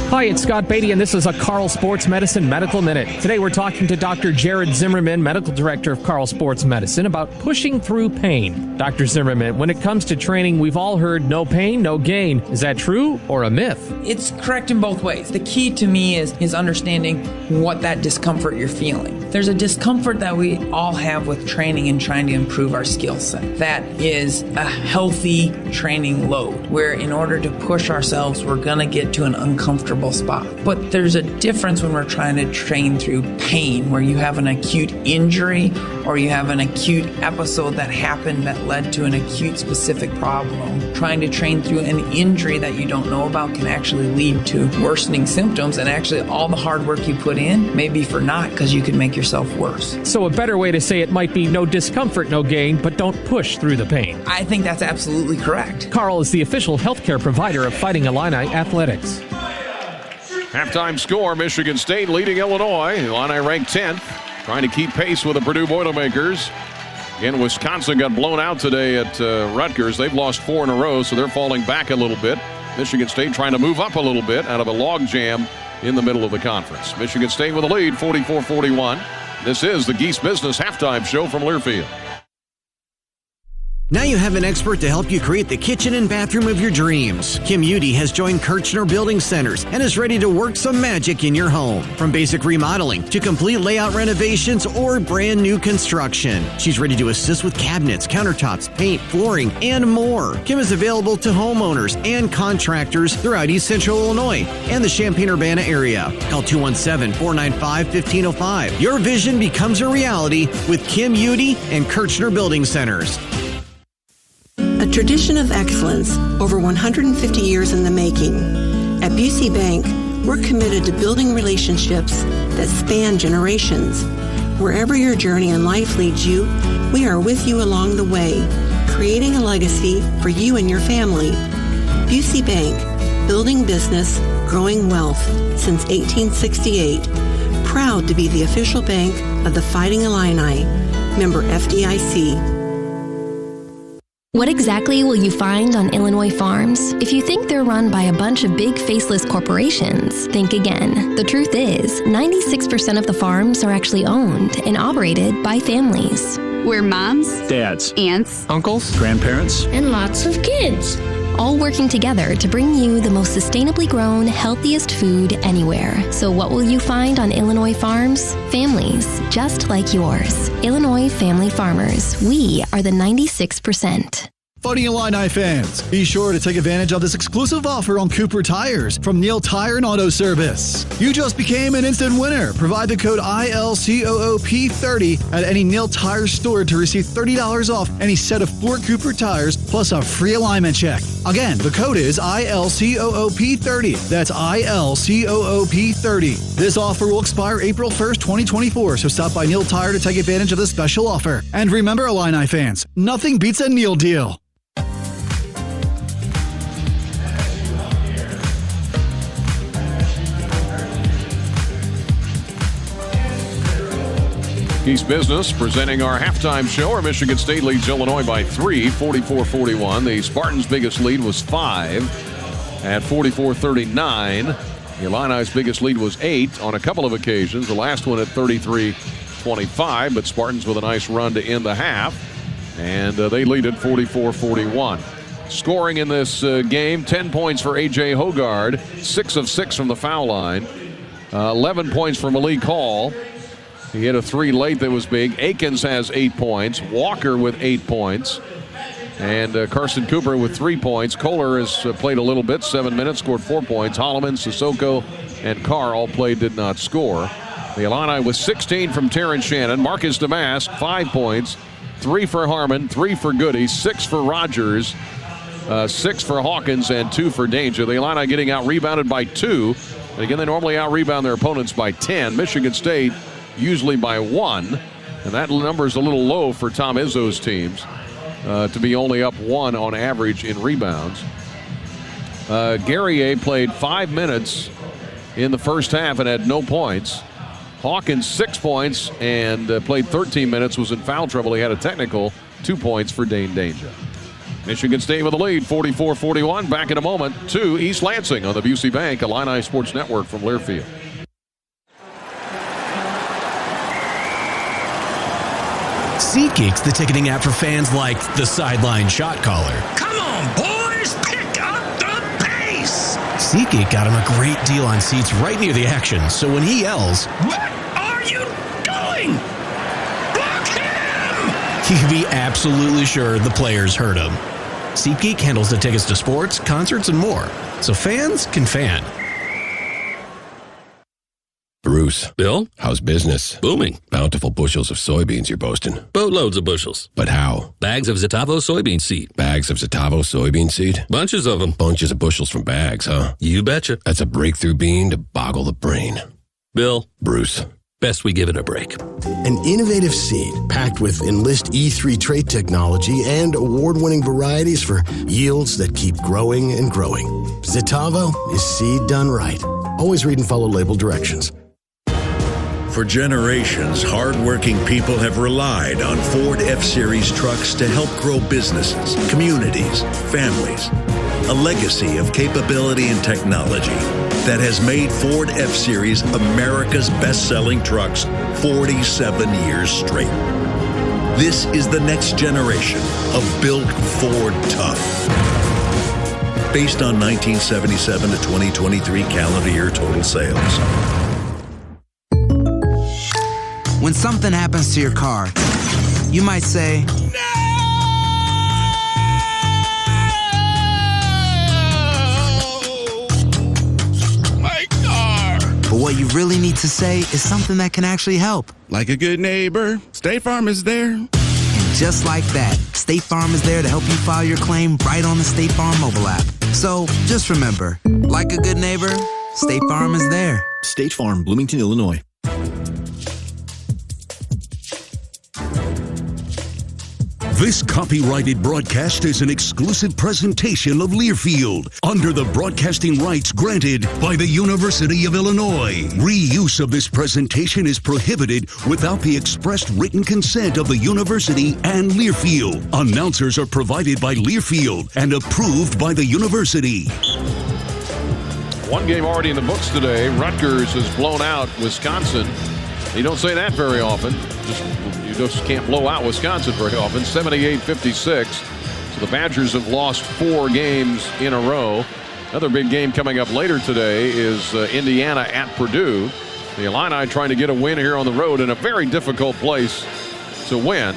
Hi, it's Scott Beatty, and this is a Carl Sports Medicine Medical Minute. Today we're talking to Dr. Jared Zimmerman, Medical Director of Carl Sports Medicine, about pushing through pain. Dr. Zimmerman, when it comes to training, we've all heard no pain, no gain. Is that true or a myth? It's correct in both ways. The key to me is understanding what that discomfort you're feeling. There's a discomfort that we all have with training and trying to improve our skill set. That is a healthy training load, where in order to push ourselves, we're going to get to an uncomfortable spot. But there's a difference when we're trying to train through pain, where you have an acute injury or you have an acute episode that happened that led to an acute specific problem. Trying to train through an injury that you don't know about can actually lead to worsening symptoms, and actually all the hard work you put in may be for naught because you could make yourself worse. So a better way to say it might be no discomfort, no gain, but don't push through the pain. I think that's absolutely correct. Carl is the official healthcare provider of Fighting Illini Athletics. Halftime score, Michigan State leading Illinois. Illini ranked 10th, trying to keep pace with the Purdue Boilermakers. Again, Wisconsin got blown out today at Rutgers. They've lost 4 in a row, so they're falling back a little bit. Michigan State trying to move up a little bit out of a logjam in the middle of the conference. Michigan State with a lead, 44-41. This is the Geese Business halftime show from Learfield. Now you have an expert to help you create the kitchen and bathroom of your dreams. Kim Udy has joined Kirchner Building Centers and is ready to work some magic in your home. From basic remodeling to complete layout renovations or brand new construction. She's ready to assist with cabinets, countertops, paint, flooring, and more. Kim is available to homeowners and contractors throughout East Central Illinois and the Champaign-Urbana area. Call 217-495-1505. Your vision becomes a reality with Kim Udy and Kirchner Building Centers. A tradition of excellence over 150 years in the making. At Busey Bank, we're committed to building relationships that span generations. Wherever your journey in life leads you, we are with you along the way, creating a legacy for you and your family. Busey Bank, building business, growing wealth since 1868. Proud to be the official bank of the Fighting Illini. Member FDIC. What exactly will you find on Illinois farms? If you think they're run by a bunch of big faceless corporations, think again. The truth is, 96% of the farms are actually owned and operated by families. We're moms, dads, aunts, uncles, grandparents, and lots of kids. All working together to bring you the most sustainably grown, healthiest food anywhere. So what will you find on Illinois farms? Families, just like yours. Illinois Family Farmers. We are the 96%. Fighting Illini fans, be sure to take advantage of this exclusive offer on Cooper Tires from Neil Tire and Auto Service. You just became an instant winner. Provide the code ILCOOP30 at any Neil Tire store to receive $30 off any set of 4 Cooper tires plus a free alignment check. Again, the code is ILCOOP30. That's ILCOOP30. This offer will expire April 1st, 2024, so stop by Neil Tire to take advantage of this special offer. And remember, Illini fans, nothing beats a Neil deal. Geese Business presenting our halftime show. Our Michigan State leads Illinois by 3, 44-41. The Spartans' biggest lead was 5 at 44-39. The Illini's biggest lead was 8 on a couple of occasions. The last one at 33-25, but Spartans with a nice run to end the half. And they lead at 44-41. Scoring in this game, 10 points for A.J. Hogard, 6 of 6 from the foul line. 11 points for Malik Hall. He hit a 3 late that was big. Akins has 8 points. Walker with 8 points. And Carson Cooper with 3 points. Kohler has played a little bit, 7 minutes, scored 4 points. Holloman, Sissoko, and Carr all played, did not score. The Illini with 16 from Terrence Shannon. Marcus Damask, 5 points. 3 for Harmon, 3 for Goody, 6 for Rogers, 6 for Hawkins, and 2 for Danger. The Illini getting out rebounded by 2 And again, they normally out-rebound their opponents by 10. Michigan State usually by 1. And that number is a little low for Tom Izzo's teams to be only up 1 on average in rebounds. Guerrier played 5 minutes in the first half and had no points. Hawkins 6 points and played 13 minutes, was in foul trouble. He had a technical, 2 points for Dane Danger. Michigan State with a lead, 44-41. Back in a moment to East Lansing on the Busey Bank Illini Sports Network from Learfield. SeatGeek's the ticketing app for fans like the sideline shot caller. Come on, boys, pick up the pace. SeatGeek got him a great deal on seats right near the action, so when he yells, "What are you doing? Block him!" he can be absolutely sure the players heard him. SeatGeek handles the tickets to sports, concerts, and more, so fans can fan. Bruce. Bill? How's business? Booming. Bountiful bushels of soybeans you're boasting. Boatloads of bushels. But how? Bags of Zetavo soybean seed. Bags of Zetavo soybean seed? Bunches of them. Bunches of bushels from bags, huh? You betcha. That's a breakthrough bean to boggle the brain. Bill. Bruce. Best we give it a break. An innovative seed packed with Enlist E3 trait technology and award-winning varieties for yields that keep growing and growing. Zetavo is seed done right. Always read and follow label directions. For generations, hardworking people have relied on Ford F-Series trucks to help grow businesses, communities, families. A legacy of capability and technology that has made Ford F-Series America's best-selling trucks 47 years straight. This is the next generation of Built Ford Tough. Based on 1977 to 2023 calendar year total sales. When something happens to your car, you might say, My car! But what you really need to say is something that can actually help. Like a good neighbor, State Farm is there. And just like that, State Farm is there to help you file your claim right on the State Farm mobile app. So just remember, like a good neighbor, State Farm is there. State Farm, Bloomington, Illinois. This copyrighted broadcast is an exclusive presentation of Learfield under the broadcasting rights granted by the University of Illinois. Reuse of this presentation is prohibited without the expressed written consent of the university and Learfield. Announcers are provided by Learfield and approved by the university. One game already in the books today. Rutgers has blown out Wisconsin. You don't say that very often. You just can't blow out Wisconsin very often. 78-56. So the Badgers have lost 4 games in a row. Another big game coming up later today is Indiana at Purdue. The Illini trying to get a win here on the road in a very difficult place to win.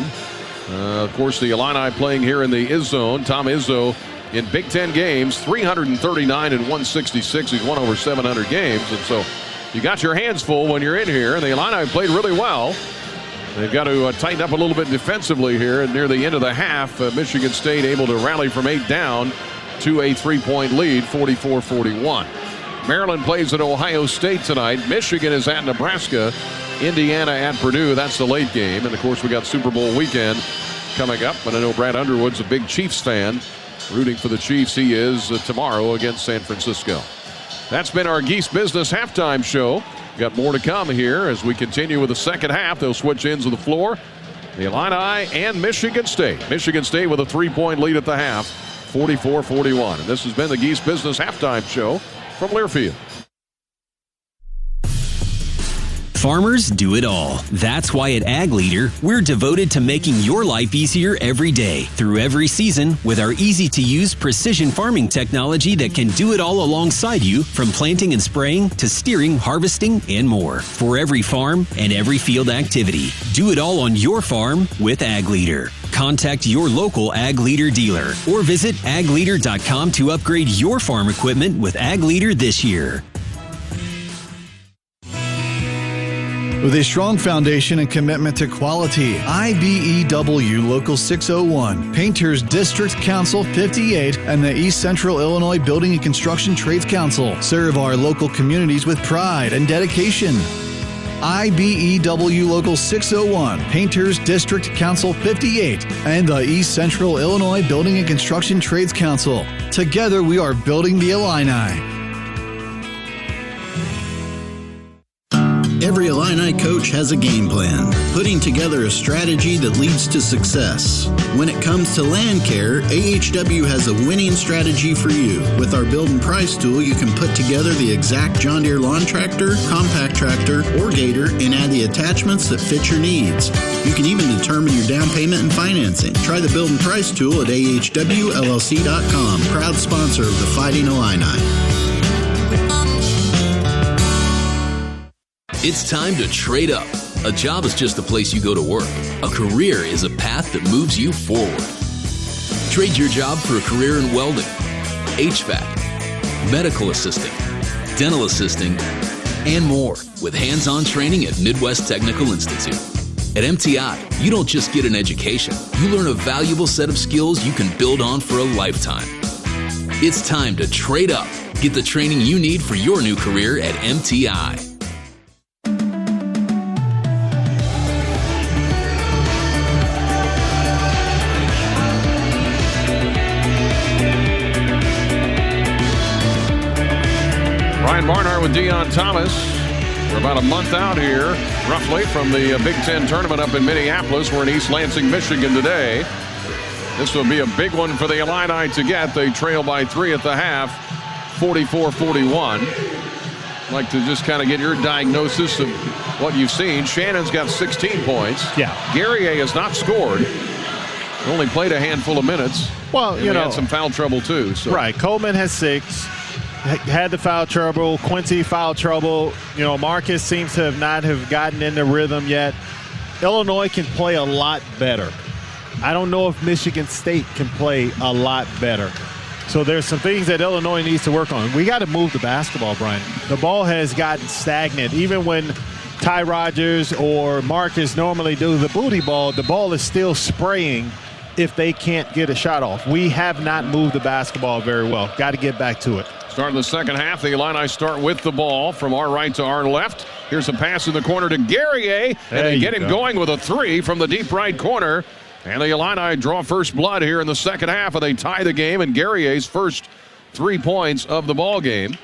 Of course, the Illini playing here in the Izzone. Tom Izzo in Big Ten games, 339 and 166. He's won over 700 games. And so you got your hands full when you're in here. And the Illini played really well. They've got to tighten up a little bit defensively here. And near the end of the half, Michigan State able to rally from 8 down to a 3-point lead, 44-41. Maryland plays at Ohio State tonight. Michigan is at Nebraska. Indiana at Purdue. That's the late game. And, of course, we got Super Bowl weekend coming up. And I know Brad Underwood's a big Chiefs fan. Rooting for the Chiefs he is tomorrow against San Francisco. That's been our Geese Business Halftime Show. Got more to come here as we continue with the second half. They'll switch ends of the floor. The Illini and Michigan State. Michigan State with a 3-point lead at the half, 44-41. And this has been the Geese Business Halftime Show from Learfield. Farmers do it all. That's why at Ag Leader, we're devoted to making your life easier every day, through every season, with our easy-to-use precision farming technology that can do it all alongside you, from planting and spraying to steering, harvesting, and more. For every farm and every field activity, do it all on your farm with Ag Leader. Contact your local Ag Leader dealer or visit agleader.com to upgrade your farm equipment with Ag Leader this year. With a strong foundation and commitment to quality, IBEW Local 601, Painters District Council 58, and the East Central Illinois Building and Construction Trades Council serve our local communities with pride and dedication. IBEW Local 601, Painters District Council 58, and the East Central Illinois Building and Construction Trades Council. Together we are building the Illini. Every Illini coach has a game plan, putting together a strategy that leads to success. When it comes to land care, AHW has a winning strategy for you. With our Build and Price tool, you can put together the exact John Deere lawn tractor, compact tractor, or gator and add the attachments that fit your needs. You can even determine your down payment and financing. Try the Build and Price tool at ahwllc.com, proud sponsor of the Fighting Illini. It's time to trade up. A job is just a place you go to work. A career is a path that moves you forward. Trade your job for a career in welding, HVAC, medical assisting, dental assisting, and more with hands-on training at Midwest Technical Institute. At MTI, you don't just get an education. You learn a valuable set of skills you can build on for a lifetime. It's time to trade up. Get the training you need for your new career at MTI. Ryan Barnhart with Deon Thomas. We're about a month out here, roughly, from the Big Ten tournament up in Minneapolis. We're in East Lansing, Michigan today. This will be a big one for the Illini to get. They trail by 3 at the half, 44-41. I'd like to just kind of get your diagnosis of what you've seen. Shannon's got 16 points. Yeah. Guerrier has not scored. Only played a handful of minutes. Well, you know, had some foul trouble too. So. Right. Coleman has 6. Had the foul trouble. Quincy foul trouble. You know, Marcus seems to not have gotten in the rhythm yet. Illinois can play a lot better. I don't know if Michigan State can play a lot better. So there's some things that Illinois needs to work on. We got to move the basketball, Brian. The ball has gotten stagnant. Even when Ty Rodgers or Marcus normally do the booty ball, the ball is still spraying if they can't get a shot off. We have not moved the basketball very well. Got to get back to it. Start of the second half. The Illini start with the ball from our right to our left. Here's a pass in the corner to Guerrier, and they get him going with a 3 from the deep right corner. And the Illini draw first blood here in the second half, and they tie the game, and Guerrier's first 3 points of the ball game.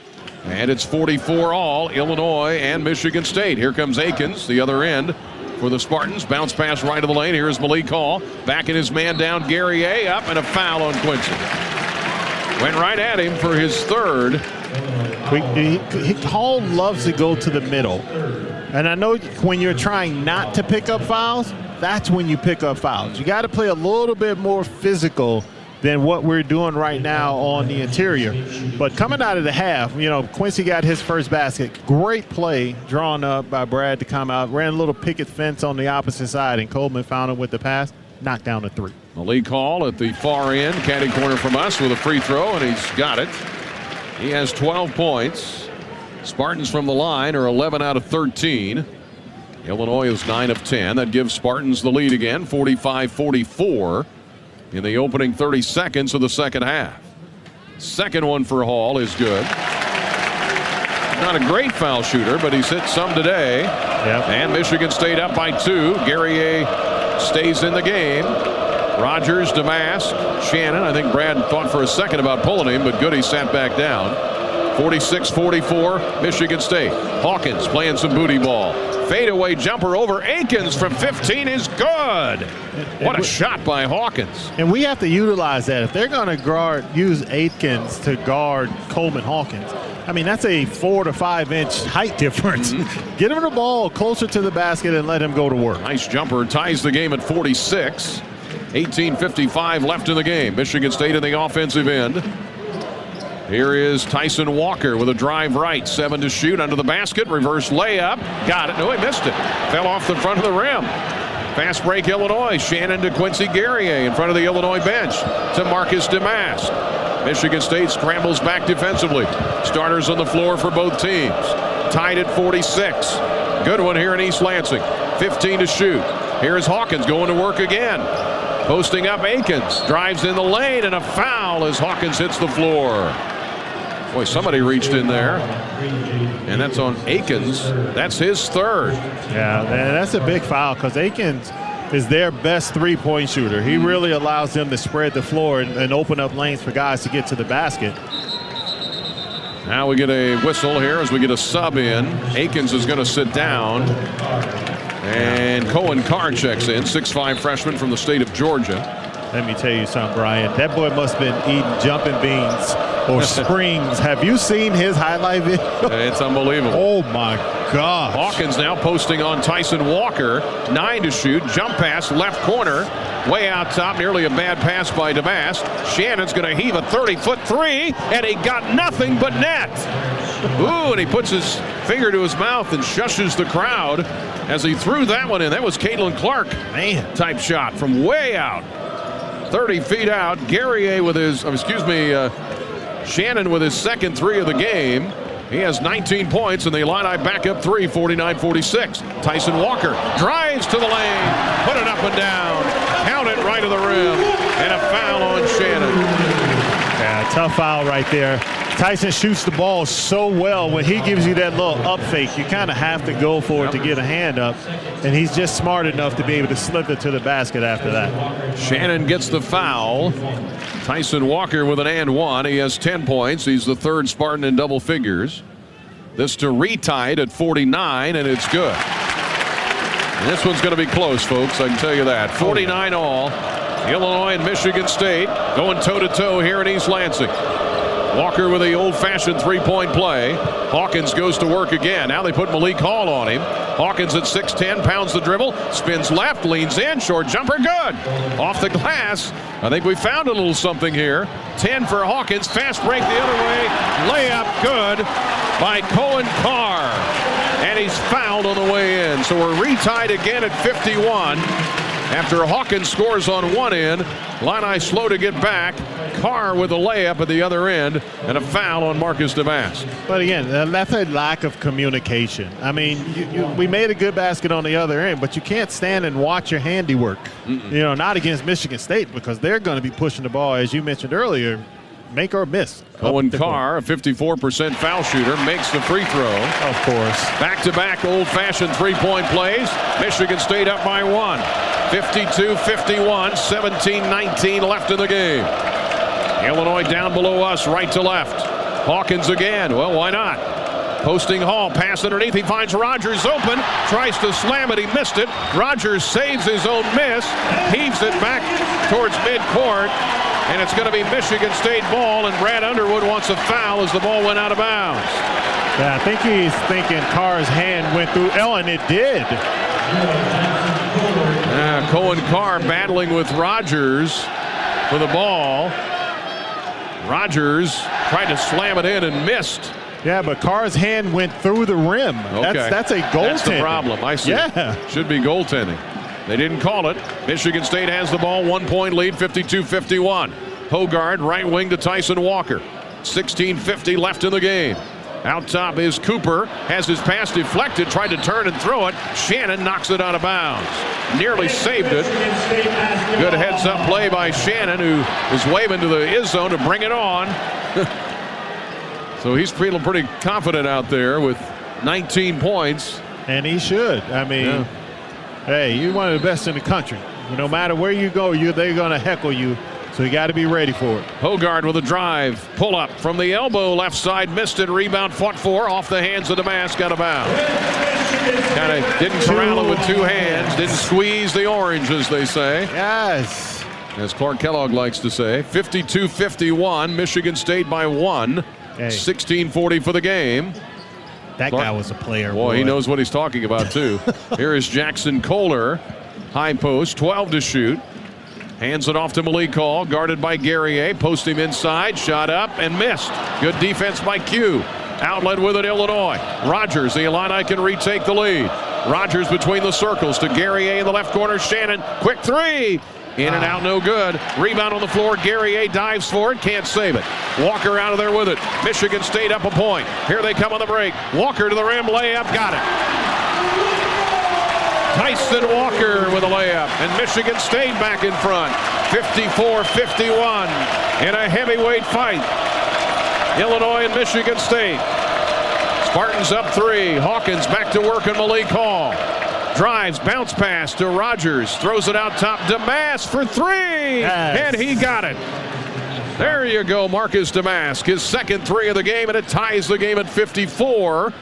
And it's 44-all, Illinois and Michigan State. Here comes Akins, the other end for the Spartans. Bounce pass right of the lane. Here's Malik Hall. Backing his man down, Guerrier up, and a foul on Quincy. Went right at him for his third. Hall loves to go to the middle. And I know when you're trying not to pick up fouls, that's when you pick up fouls. You got to play a little bit more physical than what we're doing right now on the interior. But coming out of the half, you know, Quincy got his first basket. Great play drawn up by Brad to come out. Ran a little picket fence on the opposite side, and Coleman found him with the pass. Knocked down a 3. Malik Hall at the far end, caddy corner from us with a free throw, and he's got it. He has 12 points. Spartans from the line are 11 out of 13. Illinois is 9 of 10. That gives Spartans the lead again, 45-44 in the opening 30 seconds of the second half. Second one for Hall is good. Not a great foul shooter, but he's hit some today. Yep. And Michigan State up by 2. Guerrier stays in the game. Rodgers, Damask, Shannon. I think Brad thought for a second about pulling him, but Goody sat back down. 46-44, Michigan State. Hawkins playing some booty ball. Fadeaway jumper over Akins from 15 is good. What a shot by Hawkins. And we have to utilize that. If they're going to use Akins to guard Coleman Hawkins, I mean, that's a 4 to 5 inch height difference. Get him the ball closer to the basket and let him go to work. Nice jumper. Ties the game at 46. 18:55 left in the game. Michigan State in the offensive end. Here is Tyson Walker with a drive right. 7 to shoot under the basket. Reverse layup. Got it. No, he missed it. Fell off the front of the rim. Fast break Illinois. Shannon to Quincy Guerrier in front of the Illinois bench to Marcus Damask. Michigan State scrambles back defensively. Starters on the floor for both teams. Tied at 46. good one here in East Lansing. 15 to shoot. Here's Hawkins going to work again. Posting up Akins. Drives in the lane and a foul as Hawkins hits the floor. Boy, somebody reached in there. And that's on Akins. That's his third. Yeah, that's a big foul because Akins is their best three-point shooter. He really allows them to spread the floor and open up lanes for guys to get to the basket. Now we get a whistle here as we get a sub in. Akins is going to sit down. And Cohen Carr checks in, 6'5" freshman from the state of Georgia. Let me tell you something, Brian. That boy must have been eating jumping beans or springs. Have you seen his highlight video? It's unbelievable. Oh, my gosh. Hawkins now posting on Tyson Walker. 9 to shoot. Jump pass, left corner. Way out top, nearly a bad pass by Damast. Shannon's going to heave a 30-foot three, and he got nothing but net. Ooh, and he puts his finger to his mouth and shushes the crowd as he threw that one in. That was Caitlin Clark, man, type shot from way out. 30 feet out. Guerrier with his, Shannon with his second three of the game. He has 19 points, and the Illini back up 3, 49-46. Tyson Walker drives to the lane, put it up and down, count it right to the rim, and a foul on Shannon. Yeah, tough foul right there. Tyson shoots the ball so well. When he gives you that little up fake, you kind of have to go for it to get a hand up, and he's just smart enough to be able to slip it to the basket after that. Shannon gets the foul. Tyson Walker with an and one. He has 10 points. He's the third Spartan in double figures. This to re-tied at 49, and it's good. And this one's going to be close, folks. I can tell you that. 49 all. Illinois and Michigan State going toe-to-toe here in East Lansing. Walker with the old-fashioned three-point play. Hawkins goes to work again. Now they put Malik Hall on him. Hawkins at 6'10", pounds the dribble, spins left, leans in, short jumper, good. Off the glass. I think we found a little something here. 10 for Hawkins. Fast break the other way. Layup good by Cohen Carr. And he's fouled on the way in. So we're retied again at 51. After Hawkins scores on one end, Illini slow to get back. Carr with a layup at the other end and a foul on Marcus Damast. But again, that's a lack of communication. I mean, we made a good basket on the other end, but you can't stand and watch your handiwork. You know, not against Michigan State because they're going to be pushing the ball, as you mentioned earlier, make or miss. Cohen Carr, a 54% foul shooter, makes the free throw. Of course. Back-to-back old-fashioned three-point plays. Michigan State up by 1. 52-51, 17-19 left in the game. Illinois down below us, right to left. Hawkins again. Well, why not? Posting Hall, pass underneath. He finds Rogers open, tries to slam it. He missed it. Rogers saves his own miss, heaves it back towards midcourt, and it's going to be Michigan State ball, and Brad Underwood wants a foul as the ball went out of bounds. Yeah, I think he's thinking Carr's hand went through Ellen. It did. Cohen Carr battling with Rogers for the ball. Rogers tried to slam it in and missed. Yeah, but Carr's hand went through the rim. Okay. That's a goaltending. That's the problem. I see. Yeah. Should be goaltending. They didn't call it. Michigan State has the ball, 1-point lead, 52-51. Hogard, right wing to Tyson Walker. 16:50 left in the game. Out top is Cooper, has his pass deflected, tried to turn and throw it. Shannon knocks it out of bounds. Nearly saved it. Good heads-up play by Shannon, who is waving to the is zone to bring it on. So he's feeling pretty confident out there with 19 points. And he should. I mean, hey, you're one of the best in the country. No matter where you go, they're going to heckle you. So you got to be ready for it. Hogard with a drive. Pull up from the elbow. Left side missed it. Rebound fought for. Off the hands of Damast. Got a bounce. Kind of didn't corral it with two hands. Didn't squeeze the orange, as they say. Yes. As Clark Kellogg likes to say. 52-51. Michigan State by 1. 16:40 for the game. That guy was a player. Boy, he knows what he's talking about, too. Here is Jackson Kohler. High post. 12 to shoot. Hands it off to Malik Hall, guarded by Guerrier. Post him inside, shot up and missed. Good defense by Q. Outlet with it, Illinois. Rogers, the Illini can retake the lead. Rogers between the circles to Guerrier in the left corner. Shannon, quick three. In and out, no good. Rebound on the floor. Guerrier dives for it, can't save it. Walker out of there with it. Michigan State up a point. Here they come on the break. Walker to the rim, layup, got it. Tyson Walker with a layup, and Michigan State back in front, 54-51 in a heavyweight fight. Illinois and Michigan State. Spartans up 3. Hawkins back to work on Malik Hall. Drives, bounce pass to Rogers, throws it out top. Damask for 3, and he got it. There you go, Marcus Damask, his second 3 of the game, and it ties the game at 54.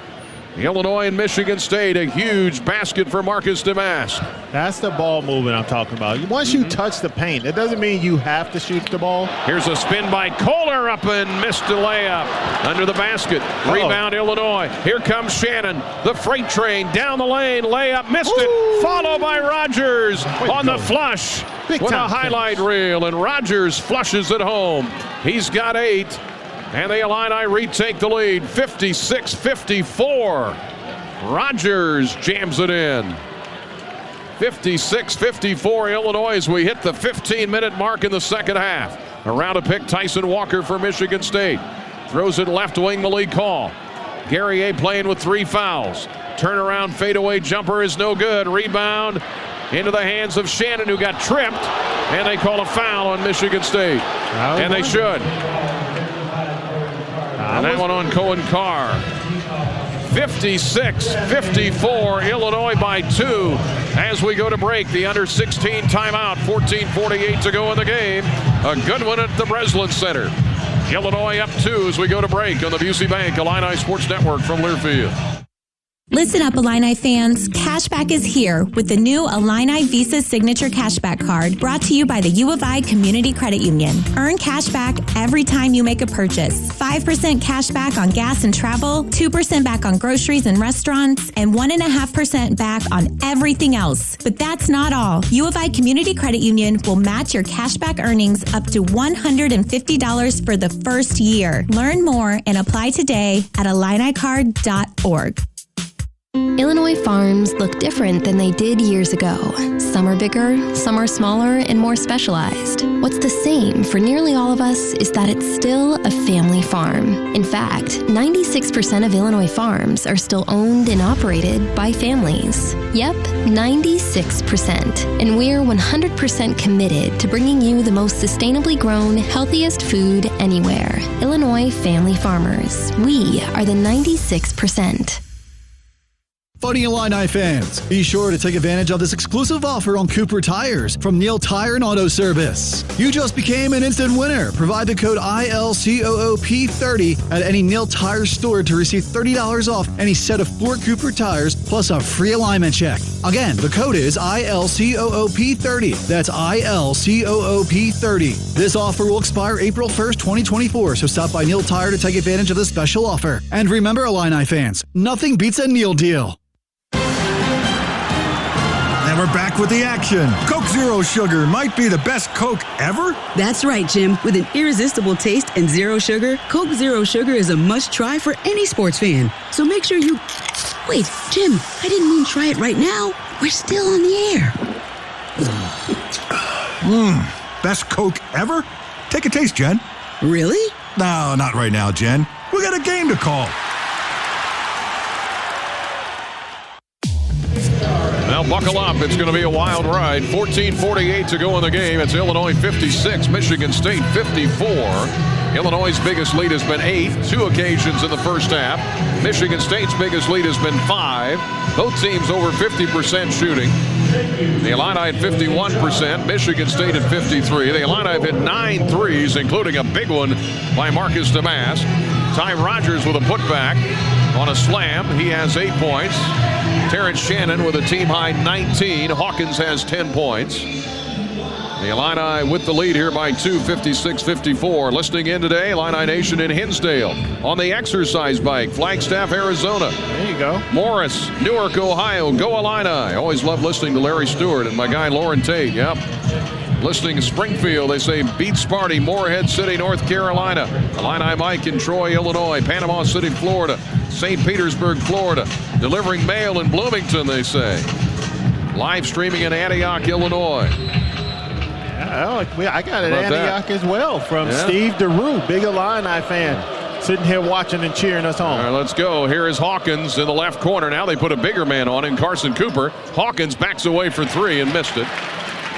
Illinois and Michigan State, a huge basket for Marcus Damask. That's the ball movement I'm talking about. Once you touch the paint, it doesn't mean you have to shoot the ball. Here's a spin by Kohler up and missed a layup under the basket. Rebound Illinois. Here comes Shannon. The freight train down the lane. Layup, missed it. Followed by Rogers on the flush with a highlight reel. And Rogers flushes it home. He's got 8. And the Illini retake the lead, 56-54. Rogers jams it in. 56-54 Illinois as we hit the 15-minute mark in the second half. Around to pick Tyson Walker for Michigan State. Throws it left wing, Malik Hall. Guerrier playing with 3 fouls. Turnaround fadeaway jumper is no good. Rebound into the hands of Shannon, who got tripped. And they call a foul on Michigan State. And they should. And that one on Cohen Carr. 56-54, Illinois by 2 as we go to break. The under-16 timeout, 14:48 to go in the game. A good one at the Breslin Center. Illinois up 2 as we go to break on the Busey Bank Illini Sports Network from Learfield. Listen up, Illini fans. Cashback is here with the new Illini Visa Signature Cashback Card brought to you by the U of I Community Credit Union. Earn cashback every time you make a purchase. 5% cashback on gas and travel, 2% back on groceries and restaurants, and 1.5% back on everything else. But that's not all. U of I Community Credit Union will match your cashback earnings up to $150 for the first year. Learn more and apply today at IlliniCard.org. Illinois farms look different than they did years ago. Some are bigger, some are smaller and more specialized. What's the same for nearly all of us is that it's still a family farm. In fact, 96% of Illinois farms are still owned and operated by families. Yep, 96%. And we're 100% committed to bringing you the most sustainably grown, healthiest food anywhere. Illinois family farmers. We are the 96%. Fighting Illini fans, be sure to take advantage of this exclusive offer on Cooper Tires from Neil Tire and Auto Service. You just became an instant winner. Provide the code ILCOOP30 at any Neil Tire store to receive $30 off any set of 4 Cooper tires plus a free alignment check. Again, the code is ILCOOP30. That's ILCOOP30. This offer will expire April 1st, 2024, so stop by Neil Tire to take advantage of this special offer. And remember, Illini fans, nothing beats a Neil deal. And we're back with the action. Coke Zero Sugar might be the best Coke ever. That's right, Jim. With an irresistible taste and zero sugar, Coke Zero Sugar is a must-try for any sports fan. So make sure you... Wait, Jim, I didn't mean try it right now. We're still on the air. Best Coke ever? Take a taste, Jen. Really? No, not right now, Jen. We got a game to call. Now buckle up. It's going to be a wild ride. 14:48 to go in the game. It's Illinois 56, Michigan State 54. Illinois' biggest lead has been 8, 2 occasions in the first half. Michigan State's biggest lead has been 5. Both teams over 50% shooting. The Illini at 51%, Michigan State at 53. The Illini have hit 9 threes, including a big one by Marcus Damask. Ty Rogers with a putback on a slam. He has 8 points. Terrence Shannon with a team-high 19. Hawkins has 10 points. The Illini with the lead here by 2, 56-54. Listening in today, Illini Nation in Hinsdale. On the exercise bike, Flagstaff, Arizona. There you go. Morris, Newark, Ohio. Go Illini. I always love listening to Larry Stewart and my guy Lauren Tate. Yep. Listening to Springfield, they say beat Sparty, Morehead City, North Carolina. Illini Mike in Troy, Illinois. Panama City, Florida. St. Petersburg, Florida. Delivering mail in Bloomington, they say. Live streaming in Antioch, Illinois. I got it, Antioch as well from Steve DeRue, big Illini fan. sitting here watching and cheering us on. All right, let's go. Here is Hawkins in the left corner. Now they put a bigger man on him, Carson Cooper. Hawkins backs away for three and missed it.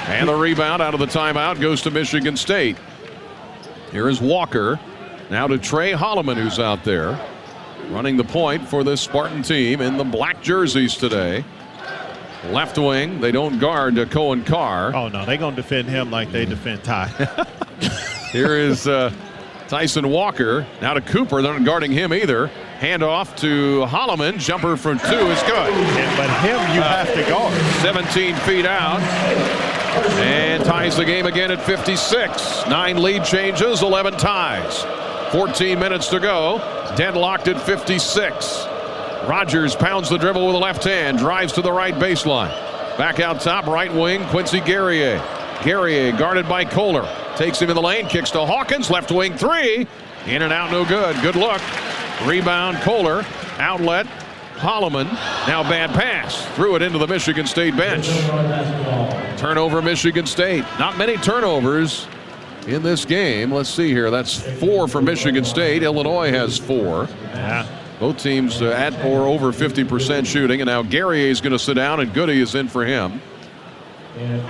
And the rebound out of the timeout goes to Michigan State. Here is Walker. Now to Trey Holloman, who's out there, running the point for this Spartan team in the black jerseys today. Left wing, they don't guard Cohen Carr. Oh, no, they're going to defend him like they defend Ty. Here is Tyson Walker. Now to Cooper. They're not guarding him either. Hand off to Holloman. Jumper from 2 is good. But him you have to guard. 17 feet out. And ties the game again at 56. 9 lead changes, 11 ties. 14 minutes to go. Deadlocked at 56. Rogers pounds the dribble with the left hand. Drives to the right baseline. Back out top, right wing, Quincy Guerrier. Guerrier guarded by Kohler. Takes him in the lane, kicks to Hawkins. Left wing 3. In and out, no good. Good look. Rebound, Kohler. Outlet, Holloman. Now bad pass. Threw it into the Michigan State bench. Turnover, Michigan State. Not many turnovers in this game. Let's see here. That's 4 for Michigan State. Illinois has 4. Yeah. Both teams at or over 50% shooting. And now Guerrier is going to sit down, and Goody is in for him.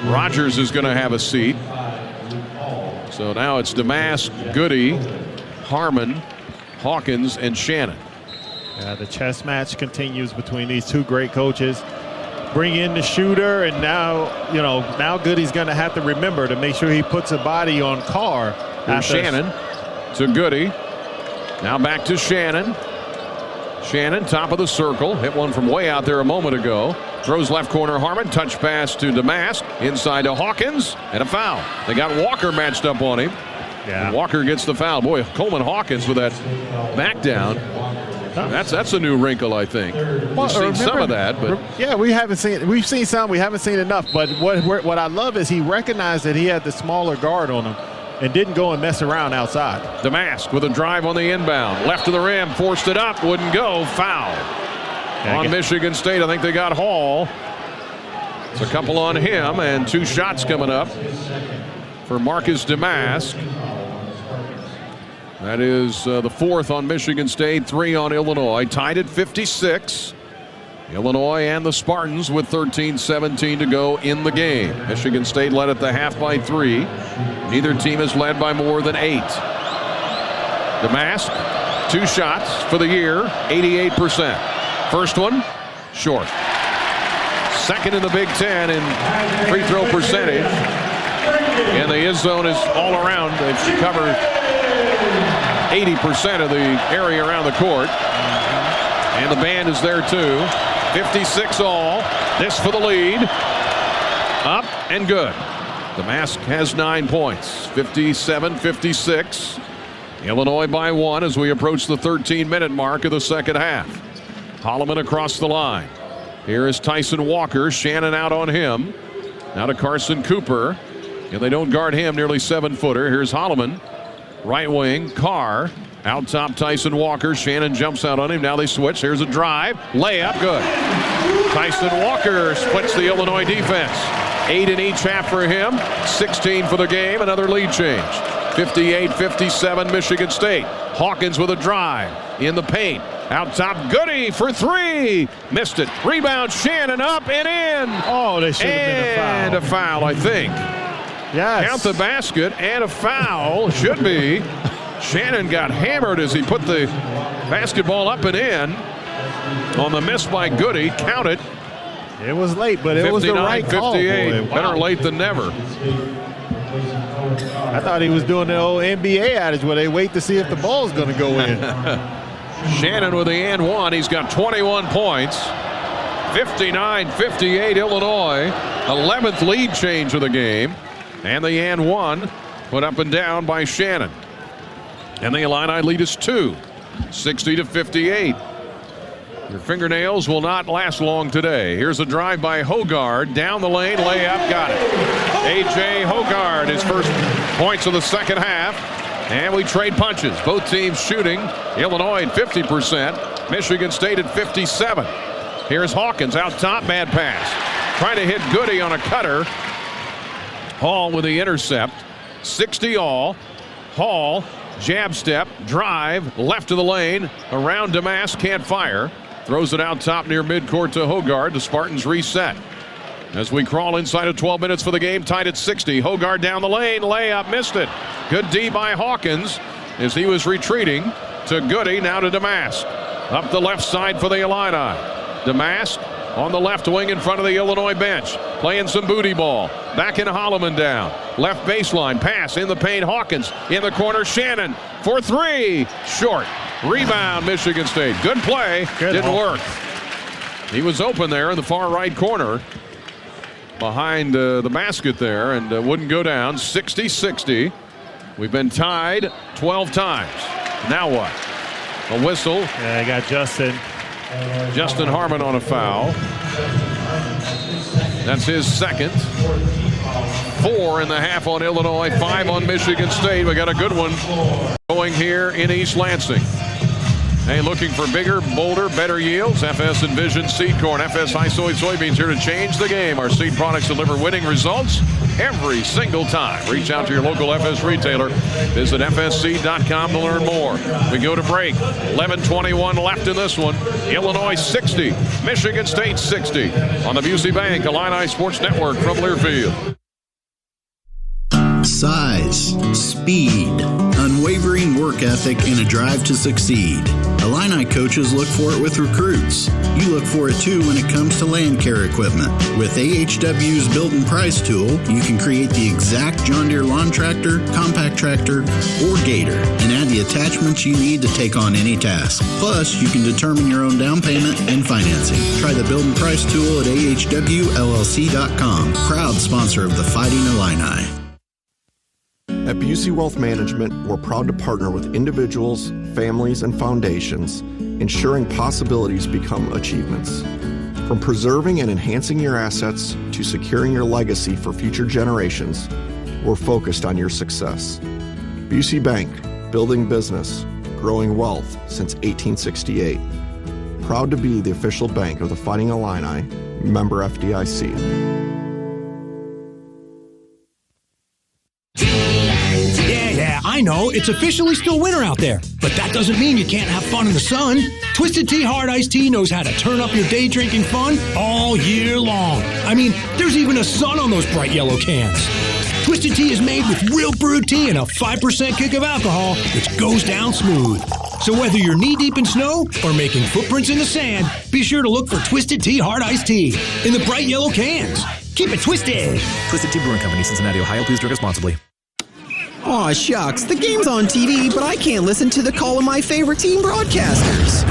Rogers is going to have a seat. So now it's Damask, Goody, Harmon, Hawkins, and Shannon. Yeah, the chess match continues between these two great coaches. Bring in the shooter, and now Goody's going to have to remember to make sure he puts a body on Carr. Shannon to Goody. Now back to Shannon. Shannon, top of the circle. Hit one from way out there a moment ago. Throws left corner Harmon. Touch pass to Damask. Inside to Hawkins. And a foul. They got Walker matched up on him. Yeah. And Walker gets the foul. Boy, Coleman Hawkins with that back down. That's a new wrinkle, I think. We've seen some of that, but yeah, we've seen some. We haven't seen enough. But what I love is he recognized that he had the smaller guard on him and didn't go and mess around outside. Damask with a drive on the inbound. Left to the rim, forced it up, wouldn't go. Foul on Michigan State. I think they got Hall. It's a couple on him, and 2 shots coming up for Marcus Damask. That is the 4th on Michigan State, 3 on Illinois. Tied at 56. Illinois and the Spartans with 13-17 to go in the game. Michigan State led at the half by 3. Neither team has led by more than 8. Damask, 2 shots for the year, 88%. First one, short. Second in the Big Ten in free throw percentage. And the is zone is all around. They've covered 80% of the area around the court. And the band is there too. 56 all. This for the lead. Up and good. Damask has 9 points. 57-56. Illinois by 1 as we approach the 13-minute mark of the second half. Holloman across the line. Here is Tyson Walker. Shannon out on him. Now to Carson Cooper. And they don't guard him, nearly 7-footer. Here's Holloman. Right wing, Carr. Out top, Tyson Walker. Shannon jumps out on him. Now they switch. Here's a drive. Layup, good. Tyson Walker splits the Illinois defense. 8 in each half for him. 16 for the game. Another lead change. 58-57 Michigan State. Hawkins with a drive in the paint. Out top, Goody for 3. Missed it. Rebound, Shannon up and in. Oh, they should have been a foul. And a foul, I think. Yes. Count the basket and a foul. Should be. Shannon got hammered as he put the basketball up and in on the miss by Goody. Count it. It was late, but it was the right call. 58. Wow. Better late than never. I thought he was doing the old NBA adage where they wait to see if the ball's going to go in. Shannon with the and 1. He's got 21 points. 59-58 Illinois. 11th lead change of the game. And the and 1 put up and down by Shannon. And the Illini lead is 2. 60-58. Your fingernails will not last long today. Here's a drive by Hogard. Down the lane, layup, got it. A.J. Hogard, his first points of the second half. And we trade punches. Both teams shooting. Illinois at 50%. Michigan State at 57. Here's Hawkins out top, bad pass. Trying to hit Goody on a cutter. Hall with the intercept. 60 all. Hall Jab step, drive, left of the lane, around Damask, can't fire. Throws it out top near midcourt to Hogard. The Spartans reset. As we crawl inside of 12 minutes for the game, tied at 60. Hogard down the lane, layup, missed it. Good D by Hawkins as he was retreating to Goody, now to Damask. Up the left side for the Illini. Damask on the left wing in front of the Illinois bench. Playing some booty ball. Back in Holloman down. Left baseline, pass in the paint. Hawkins in the corner. Shannon for three. Short. Rebound, Michigan State. Good play. Didn't work. He was open there in the far right corner behind the basket there and wouldn't go down. 60-60. We've been tied 12 times. Now what? A whistle. Yeah, I got Justin Harmon on a foul. That's his second. 4.5 on Illinois, 5 on Michigan State. We got a good one going here in East Lansing. Hey, looking for bigger, bolder, better yields? FS Envision Seed Corn. FS High Soy Soybeans here to change the game. Our seed products deliver winning results every single time. Reach out to your local FS retailer. Visit fsseed.com to learn more. We go to break. 11:21 left in this one. Illinois 60, Michigan State 60 on the Busey Bank Illini Sports Network from Learfield. Size, speed, unwavering work ethic, and a drive to succeed. Illini coaches look for it with recruits. You look for it too when it comes to land care equipment. With AHW's Build and Price tool, you can create the exact John Deere lawn tractor, compact tractor, or gator, and add the attachments you need to take on any task. Plus, you can determine your own down payment and financing. Try the Build and Price tool at ahwllc.com. Proud sponsor of the Fighting Illini. At Busey Wealth Management, we're proud to partner with individuals, families, and foundations, ensuring possibilities become achievements. From preserving and enhancing your assets to securing your legacy for future generations, we're focused on your success. Busey Bank, building business, growing wealth since 1868. Proud to be the official bank of the Fighting Illini, member FDIC. I know, it's officially still winter out there, but that doesn't mean you can't have fun in the sun. Twisted Tea Hard Iced Tea knows how to turn up your day drinking fun all year long. I mean, there's even a sun on those bright yellow cans. Twisted Tea is made with real brewed tea and a 5% kick of alcohol, which goes down smooth. So whether you're knee-deep in snow or making footprints in the sand, be sure to look for Twisted Tea Hard Iced Tea in the bright yellow cans. Keep it twisted. Twisted Tea Brewing Company, Cincinnati, Ohio. Please drink responsibly. Aw, shucks. The game's on TV, but I can't listen to the call of my favorite team broadcasters.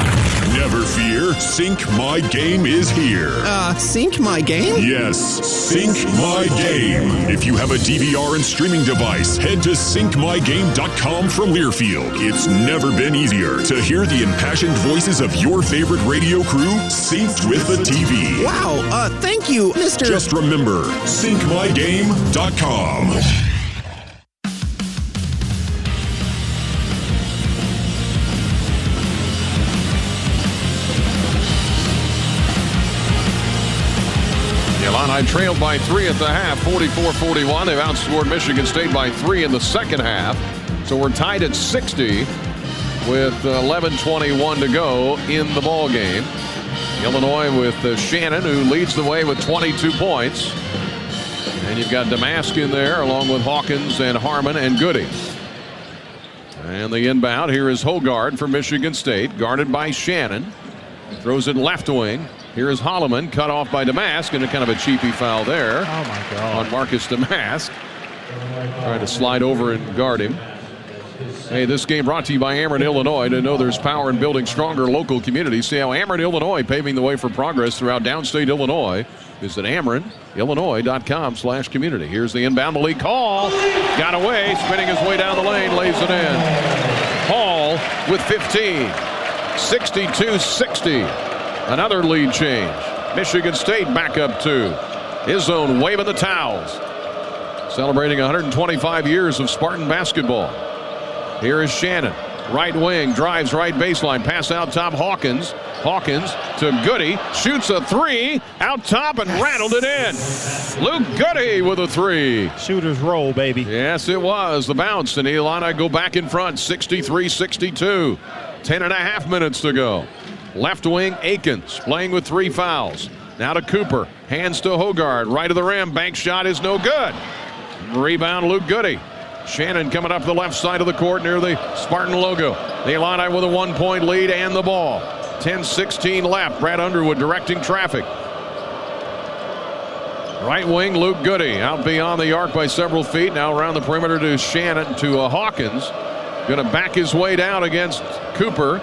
Never fear. Sync My Game is here. Sync My Game? Yes, Sync My Game. If you have a DVR and streaming device, head to syncmygame.com from Learfield. It's never been easier to hear the impassioned voices of your favorite radio crew synced with the TV. Wow, thank you, Mr. Just remember, syncmygame.com. Illini trailed by 3 at the half, 44-41. They've outscored Michigan State by 3 in the second half. So we're tied at 60 with 11:21 to go in the ball game. Illinois with Shannon, who leads the way with 22 points. And you've got Damask in there along with Hawkins and Harmon and Goody. And the inbound here is Hogard from Michigan State, guarded by Shannon. Throws it left wing. Here is Holloman, cut off by Damask, and a kind of a cheapy foul there. Oh, my God. On Marcus Damask. Trying to slide over and guard him. Hey, this game brought to you by Ameren, Illinois. To know there's power in building stronger local communities. See how Ameren, Illinois, paving the way for progress throughout downstate Illinois. Visit AmerenIllinois.com/community. Here's the inbound. Malik Hall got away, spinning his way down the lane, lays it in. Hall with 15. 62-60. Another lead change. Michigan State back up 2. His zone waving the towels. Celebrating 125 years of Spartan basketball. Here is Shannon. Right wing, drives right baseline, pass out top Hawkins. Hawkins to Goody, shoots a three, out top and rattled it in. Luke Goody with a three. Shooter's roll, baby. Yes, it was. The bounce, and the Illini go back in front, 63-62. 10.5 minutes to go. Left wing, Akins, playing with 3 fouls. Now to Cooper, hands to Hogard, right of the rim, bank shot is no good. Rebound, Luke Goody. Shannon coming up the left side of the court near the Spartan logo. The Illini with a 1-point lead and the ball. 10-16 left. Brad Underwood directing traffic. Right wing, Luke Goody out beyond the arc by several feet. Now around the perimeter to Shannon, to Hawkins. Going to back his way down against Cooper.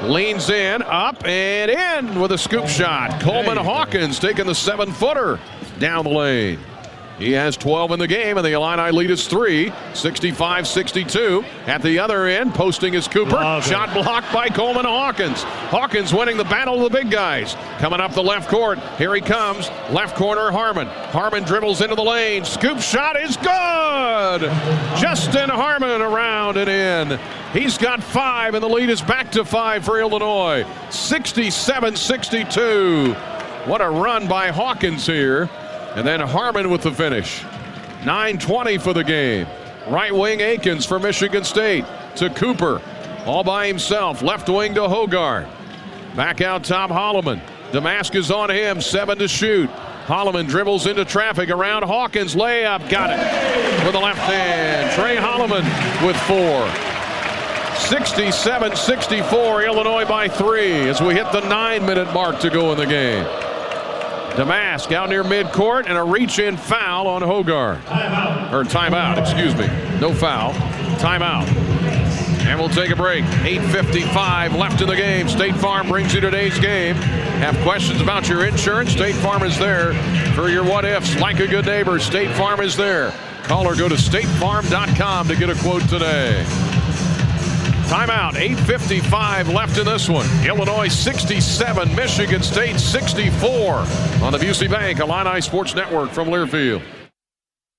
Leans in, up and in with a scoop shot. Coleman Hawkins taking the 7-footer down the lane. He has 12 in the game, and the Illini lead is 3, 65-62. At the other end, posting is Cooper. Shot blocked by Coleman Hawkins. Hawkins winning the battle of the big guys. Coming up the left court. Here he comes. Left corner, Harmon. Harmon dribbles into the lane. Scoop shot is good. Justin Harmon around and in. He's got 5, and the lead is back to 5 for Illinois. 67-62. What a run by Hawkins here. And then Harmon with the finish. 9:20 for the game. Right wing Akins for Michigan State to Cooper. All by himself. Left wing to Hogard. Back out top Holloman. Damascus on him. 7 to shoot. Holloman dribbles into traffic around Hawkins. Layup. Got it. With the left hand. Trey Holloman with 4. 67-64. Illinois by 3 as we hit the 9-minute mark to go in the game. Damask out near midcourt and a reach-in foul on Hogard. Timeout, excuse me. No foul. Timeout. And we'll take a break. 8:55 left in the game. State Farm brings you today's game. Have questions about your insurance? State Farm is there for your what-ifs. Like a good neighbor, State Farm is there. Call or go to statefarm.com to get a quote today. Timeout, 8:55 left in this one. Illinois 67, Michigan State 64 on the Busey Bank Illini Sports Network from Learfield.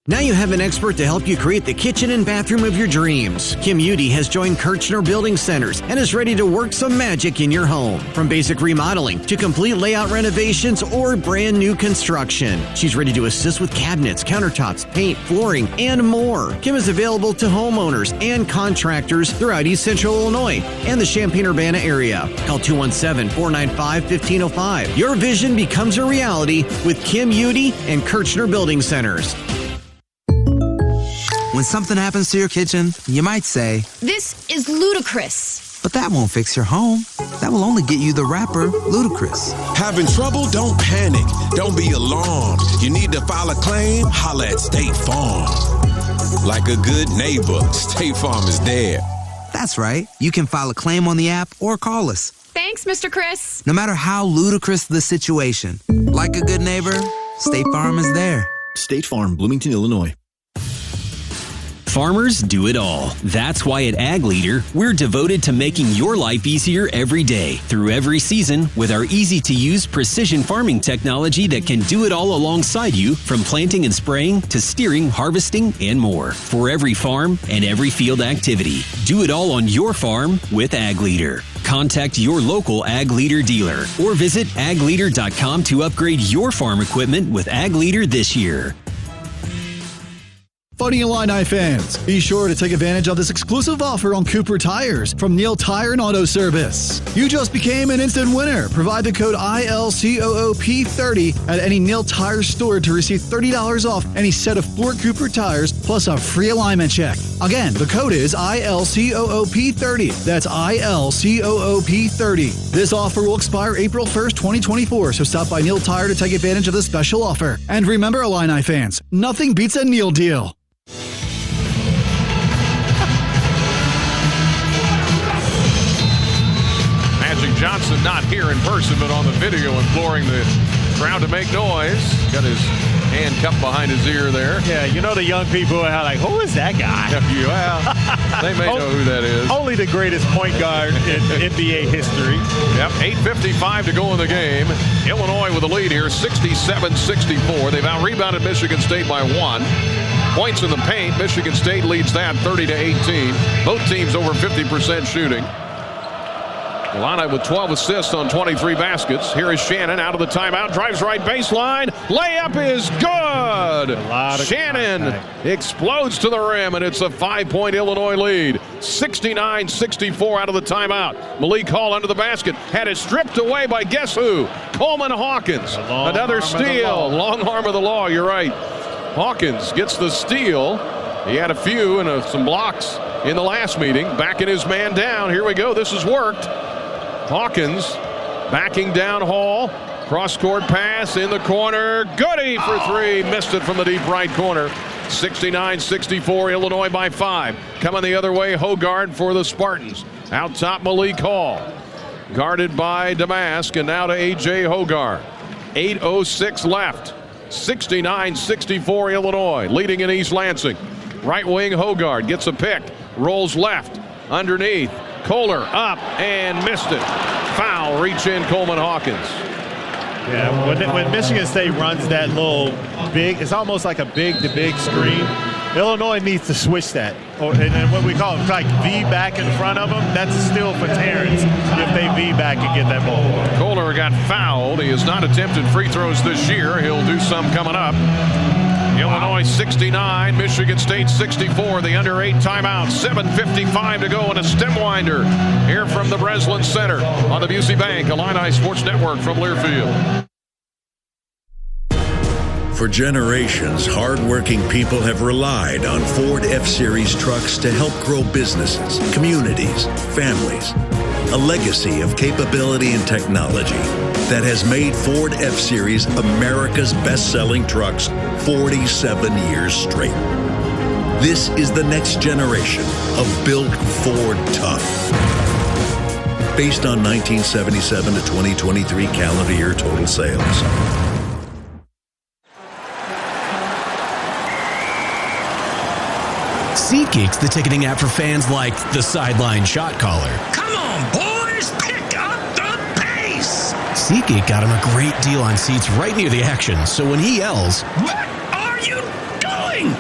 Now you have an expert to help you create the kitchen and bathroom of your dreams. Kim Udy has joined Kirchner Building Centers and is ready to work some magic in your home. From basic remodeling to complete layout renovations or brand new construction. She's ready to assist with cabinets, countertops, paint, flooring, and more. Kim is available to homeowners and contractors throughout East Central Illinois and the Champaign-Urbana area. Call 217-495-1505. Your vision becomes a reality with Kim Udy and Kirchner Building Centers. When something happens to your kitchen, you might say, "This is ludicrous." But that won't fix your home. That will only get you the rapper, Ludacris. Having trouble? Don't panic. Don't be alarmed. You need to file a claim? Holla at State Farm. Like a good neighbor, State Farm is there. That's right. You can file a claim on the app or call us. Thanks, Mr. Chris. No matter how ludicrous the situation, like a good neighbor, State Farm is there. State Farm, Bloomington, Illinois. Farmers do it all. That's why at Ag Leader, we're devoted to making your life easier every day, through every season, with our easy-to-use precision farming technology that can do it all alongside you, from planting and spraying to steering, harvesting, and more. For every farm and every field activity. Do it all on your farm with Ag Leader. Contact your local Ag Leader dealer or visit agleader.com to upgrade your farm equipment with Ag Leader this year. Fighting Illini fans, be sure to take advantage of this exclusive offer on Cooper Tires from Neil Tire and Auto Service. You just became an instant winner. Provide the code ILCOOP30 at any Neil Tire store to receive $30 off any set of 4 Cooper tires plus a free alignment check. Again, the code is ILCOOP30. That's ILCOOP30. This offer will expire April 1st, 2024, so stop by Neil Tire to take advantage of this special offer. And remember, Illini fans, nothing beats a Neil deal. Johnson not here in person, but on the video, imploring the crowd to make noise. Got his hand cupped behind his ear there. Yeah, you know the young people are like, who is that guy? Well, they may know who that is. Only the greatest point guard in NBA history. Yep, 8:55 to go in the game. Illinois with the lead here, 67-64. They've out-rebounded Michigan State by 1. Points in the paint. Michigan State leads that 30-18. Both teams over 50% shooting. Illini with 12 assists on 23 baskets. Here is Shannon out of the timeout. Drives right baseline. Layup is good. Shannon explodes to the rim, and it's a 5-point Illinois lead. 69-64 out of the timeout. Malik Hall under the basket. Had it stripped away by guess who? Coleman Hawkins. Another steal. Long arm of the law. You're right. Hawkins gets the steal. He had a few and some blocks in the last meeting. Backing his man down. Here we go. This has worked. Hawkins backing down Hall. Cross-court pass in the corner. Goody for three. Missed it from the deep right corner. 69-64, Illinois by 5. Coming the other way, Hogard for the Spartans. Out top, Malik Hall. Guarded by Damask, and now to A.J. Hogard. 8:06 left. 69-64, Illinois, leading in East Lansing. Right wing, Hogard gets a pick. Rolls left. Underneath. Kohler up and missed it. Foul, reach in, Coleman Hawkins. Yeah, when Michigan State runs that little big, it's almost like a big-to-big screen. Illinois needs to switch that. And what we call it, like V back in front of them, that's still for Terrence if they V back and get that ball. Kohler got fouled. He has not attempted free throws this year. He'll do some coming up. Illinois 69, Michigan State 64. The under 8 timeout. 7:55 to go in a stem winder here from the Breslin Center on the Busey Bank Illini Sports Network from Learfield. For generations, hardworking people have relied on Ford F-Series trucks to help grow businesses, communities, families. A legacy of capability and technology that has made Ford F-Series America's best-selling trucks 47 years straight. This is the next generation of Built Ford Tough. Based on 1977 to 2023 calendar year total sales. SeatGeek's the ticketing app for fans like the sideline shot caller. Come on, boys, pick up the pace! SeatGeek got him a great deal on seats right near the action, so when he yells, "What are you doing?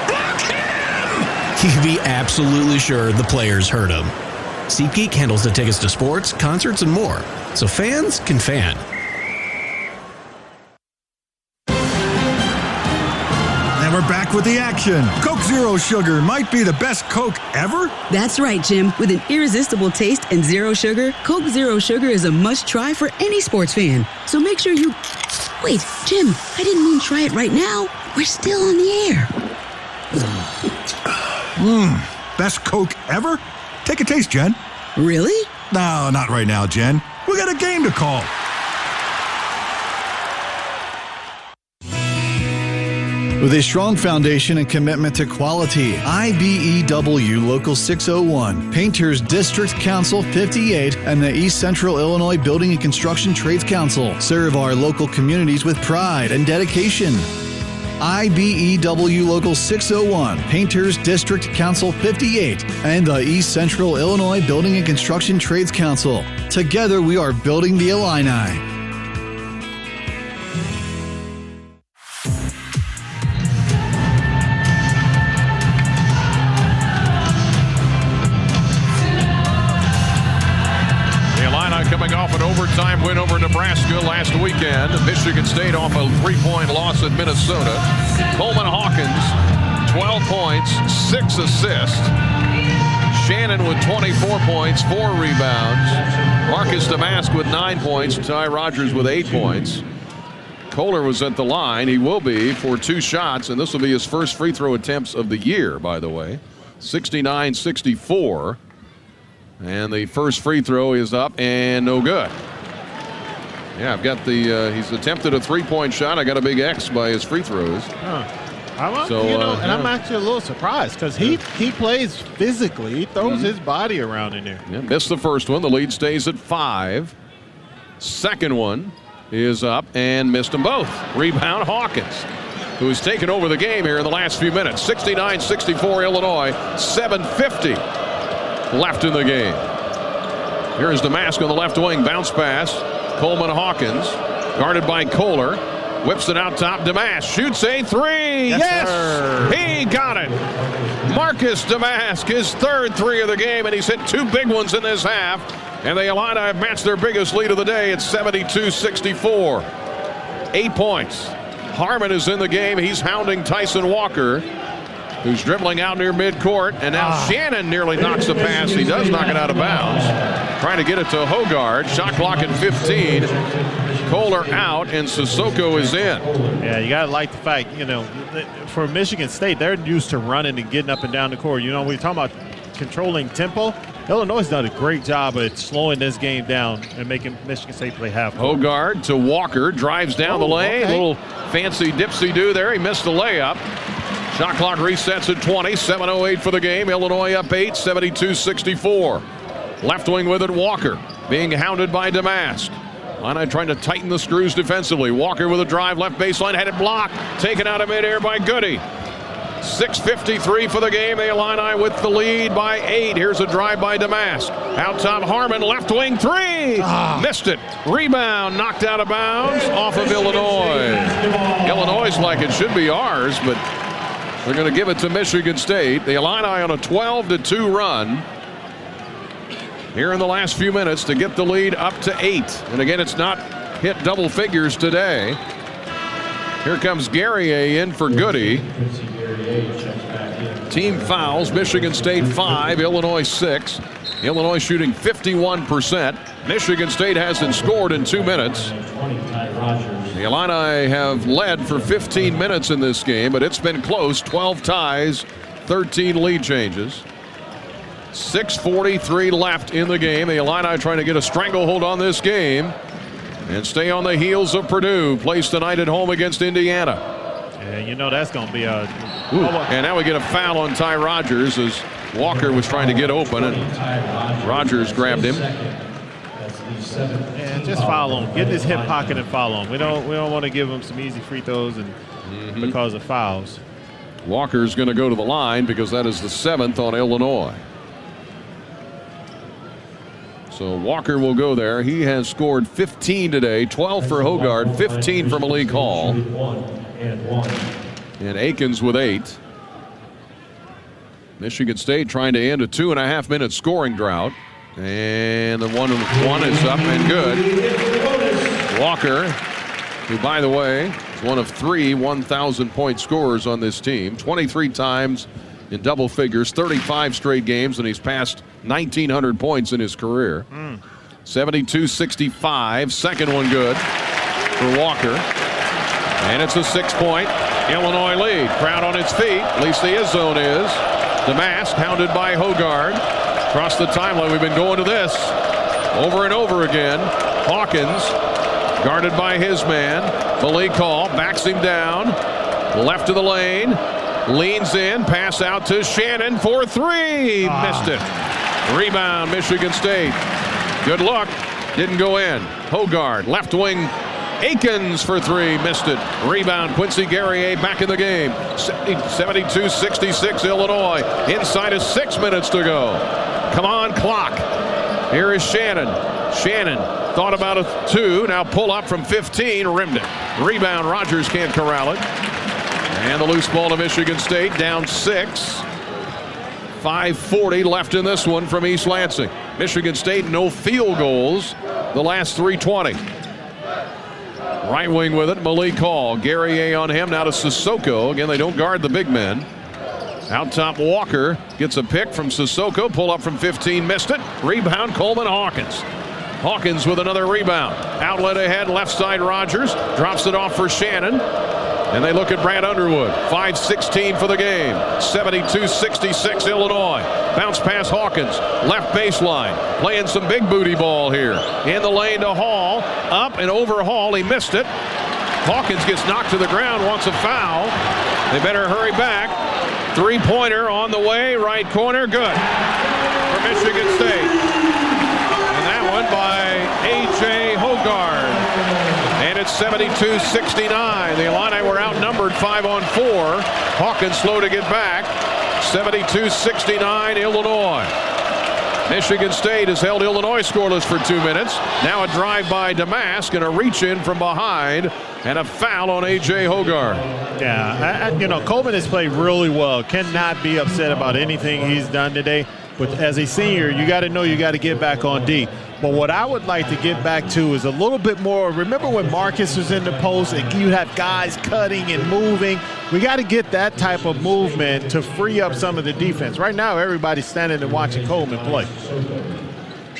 Block him!" you can be absolutely sure the players heard him. SeatGeek handles the tickets to sports, concerts, and more, so fans can fan. And we're back with the action. Coke Zero Sugar might be the best Coke ever. That's right, Jim. With an irresistible taste and zero sugar, Coke Zero Sugar is a must-try for any sports fan. So make sure you... Wait, Jim, I didn't mean try it right now. We're still on the air. Best Coke ever? Take a taste, Jen. Really? No, not right now, Jen. We got a game to call. With a strong foundation and commitment to quality, IBEW Local 601, Painters District Council 58, and the East Central Illinois Building and Construction Trades Council serve our local communities with pride and dedication. IBEW Local 601, Painters District Council 58, and the East Central Illinois Building and Construction Trades Council. Together we are building the Illini. Coming off an overtime win over Nebraska last weekend. Michigan State off a 3-point loss at Minnesota. Coleman Hawkins, 12 points, 6 assists. Shannon with 24 points, 4 rebounds. Marcus Damask with 9 points. Ty Rogers with 8 points. Kohler was at the line. He will be for 2 shots, and this will be his first free throw attempts of the year, by the way. 69-64. And the first free throw is up and no good. Yeah, I've got the, he's attempted a 3-point shot. I got a big X by his free throws. I'm actually a little surprised because he plays physically. He throws his body around in there. Yeah, missed the first one. The lead stays at 5. Second one is up and missed them both. Rebound Hawkins, who's taken over the game here in the last few minutes. 69-64 Illinois, 7:50 left in the game. Here is Damask on the left wing. Bounce pass. Coleman Hawkins guarded by Kohler. Whips it out top. Damask shoots a three. Yes! He got it. Marcus Damask, his third three of the game, and he's hit two big ones in this half. And the Illini have matched their biggest lead of the day at 72-64. 8 points. Harmon is in the game. He's hounding Tyson Walker, who's dribbling out near midcourt. And now Shannon nearly knocks a pass. He does knock it out of bounds. Trying to get it to Hogard. Shot clock at 15. Kohler out, and Sissoko is in. Yeah, you got to like the fact, for Michigan State, they're used to running and getting up and down the court. We're talking about controlling tempo. Illinois has done a great job at slowing this game down and making Michigan State play half court. Hogard to Walker, drives down the lane. Okay. Little fancy dipsy-do there. He missed the layup. Shot clock resets at 20. 7:08 for the game. Illinois up 8, 72-64. Left wing with it, Walker, being hounded by Damask. Illini trying to tighten the screws defensively. Walker with a drive, left baseline, had it blocked. Taken out of midair by Goody. 6:53 for the game. The Illini with the lead by 8. Here's a drive by Damask. Out top, Harmon, left wing three. Missed it. Rebound, knocked out of bounds off of Illinois. Illinois like it should be ours, but they're going to give it to Michigan State. The Illini on a 12-2 run here in the last few minutes to get the lead up to 8. And again, it's not hit double figures today. Here comes Guerrier in for Goody. Team fouls, Michigan State 5, Illinois 6. Illinois shooting 51%. Michigan State hasn't scored in 2 minutes. The Illini have led for 15 minutes in this game, but it's been close. 12 ties, 13 lead changes. 6:43 left in the game. The Illini trying to get a stranglehold on this game and stay on the heels of Purdue. Plays tonight at home against Indiana. Yeah, that's going to be a... And now we get a foul on Ty Rogers as Walker was trying to get open and Rogers grabbed him. And just foul him. Get in his hip pocket and foul him. We don't want to give him some easy free throws and because of fouls. Walker's going to go to the line because that is the 7th on Illinois. So Walker will go there. He has scored 15 today, 12 for Hogard, 15 for Malik Hall. And Akins with 8. Michigan State trying to end a 2.5-minute scoring drought. And the one is up and good. Walker, who, by the way, is one of 3 1,000-point scorers on this team. 23 times in double figures, 35 straight games, and he's passed 1,900 points in his career. 72-65. Second one good for Walker. And it's a 6-point Illinois lead. Crowd on its feet. At least the zone is. Damask hounded by Hogard. Across the timeline, we've been going to this over and over again. Hawkins guarded by his man. Malik Hall backs him down. Left of the lane. Leans in. Pass out to Shannon for 3. Missed it. Rebound, Michigan State. Good luck. Didn't go in. Hogard, left wing. Akins for 3, missed it. Rebound, Quincy Guerrier back in the game. 72-66 Illinois. Inside of 6 minutes to go. Come on, clock. Here is Shannon. Shannon thought about a 2. Now pull up from 15, rimmed it. Rebound, Rogers can't corral it. And the loose ball to Michigan State, down 6. 5:40 left in this one from East Lansing. Michigan State, no field goals the last 3:20. Right wing with it, Malik Hall. Guerrier on him, now to Sissoko. Again, they don't guard the big men. Out top, Walker gets a pick from Sissoko. Pull up from 15, missed it. Rebound, Coleman Hawkins. Hawkins with another rebound. Outlet ahead, left side, Rogers. Drops it off for Shannon. And they look at Brad Underwood. 5:16 for the game. 72-66 Illinois. Bounce pass Hawkins. Left baseline. Playing some big booty ball here. In the lane to Hall. Up and over Hall. He missed it. Hawkins gets knocked to the ground. Wants a foul. They better hurry back. 3-pointer on the way. Right corner. Good. For Michigan State. And that one by A.J. Hogard. And it's 72-69. The Illini were outnumbered 5-on-4. Hawkins slow to get back. 72-69 Illinois. Michigan State has held Illinois scoreless for 2 minutes. Now a drive by Damask and a reach in from behind and a foul on A.J. Hogarth. Yeah, Coleman has played really well. Cannot be upset about anything he's done today. But as a senior, you got to know you got to get back on D. But what I would like to get back to is a little bit more. Remember when Marcus was in the post and you have guys cutting and moving? We got to get that type of movement to free up some of the defense. Right now, everybody's standing and watching Coleman play.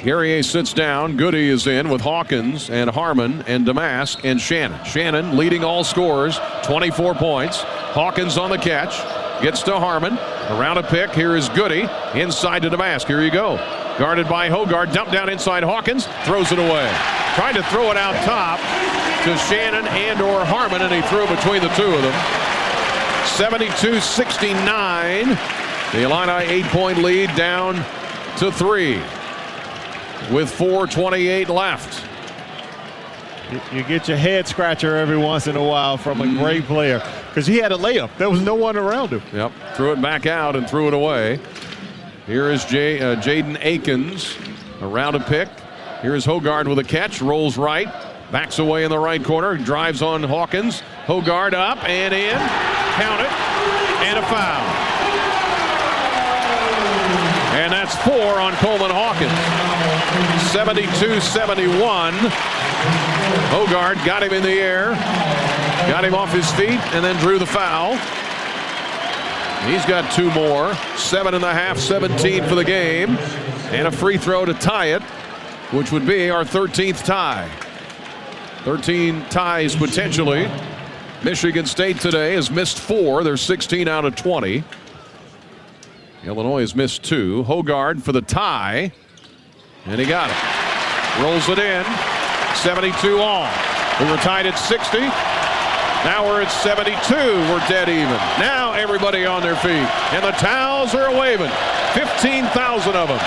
Guerrier sits down. Goody is in with Hawkins and Harmon and Damask and Shannon. Shannon leading all scorers, 24 points. Hawkins on the catch. Gets to Harmon. Around a pick. Here is Goody. Inside to Damask. Here you go. Guarded by Hogarth. Dumped down inside Hawkins. Throws it away. Trying to throw it out top to Shannon and or Harmon, and he threw between the two of them. 72-69. The Illini 8-point lead down to 3 with 4:28 left. You get your head scratcher every once in a while from a great player because he had a layup. There was no one around him. Yep, threw it back out and threw it away. Here is Jaden Akins around a pick. Here is Hogarth with a catch, rolls right, backs away in the right corner, drives on Hawkins. Hogarth up and in, count it, and a foul. And that's 4 on Coleman Hawkins. 72-71. Hogarth got him in the air, got him off his feet, and then drew the foul. He's got 2 more. 7.5, 17 for the game. And a free throw to tie it, which would be our 13th tie. 13 ties potentially. Michigan State today has missed 4. They're 16 out of 20. Illinois has missed 2. Hogarth for the tie. And he got it. Rolls it in. 72 all. We were tied at 60. Now we're at 72. We're dead even. Now everybody on their feet. And the towels are waving. 15,000 of them.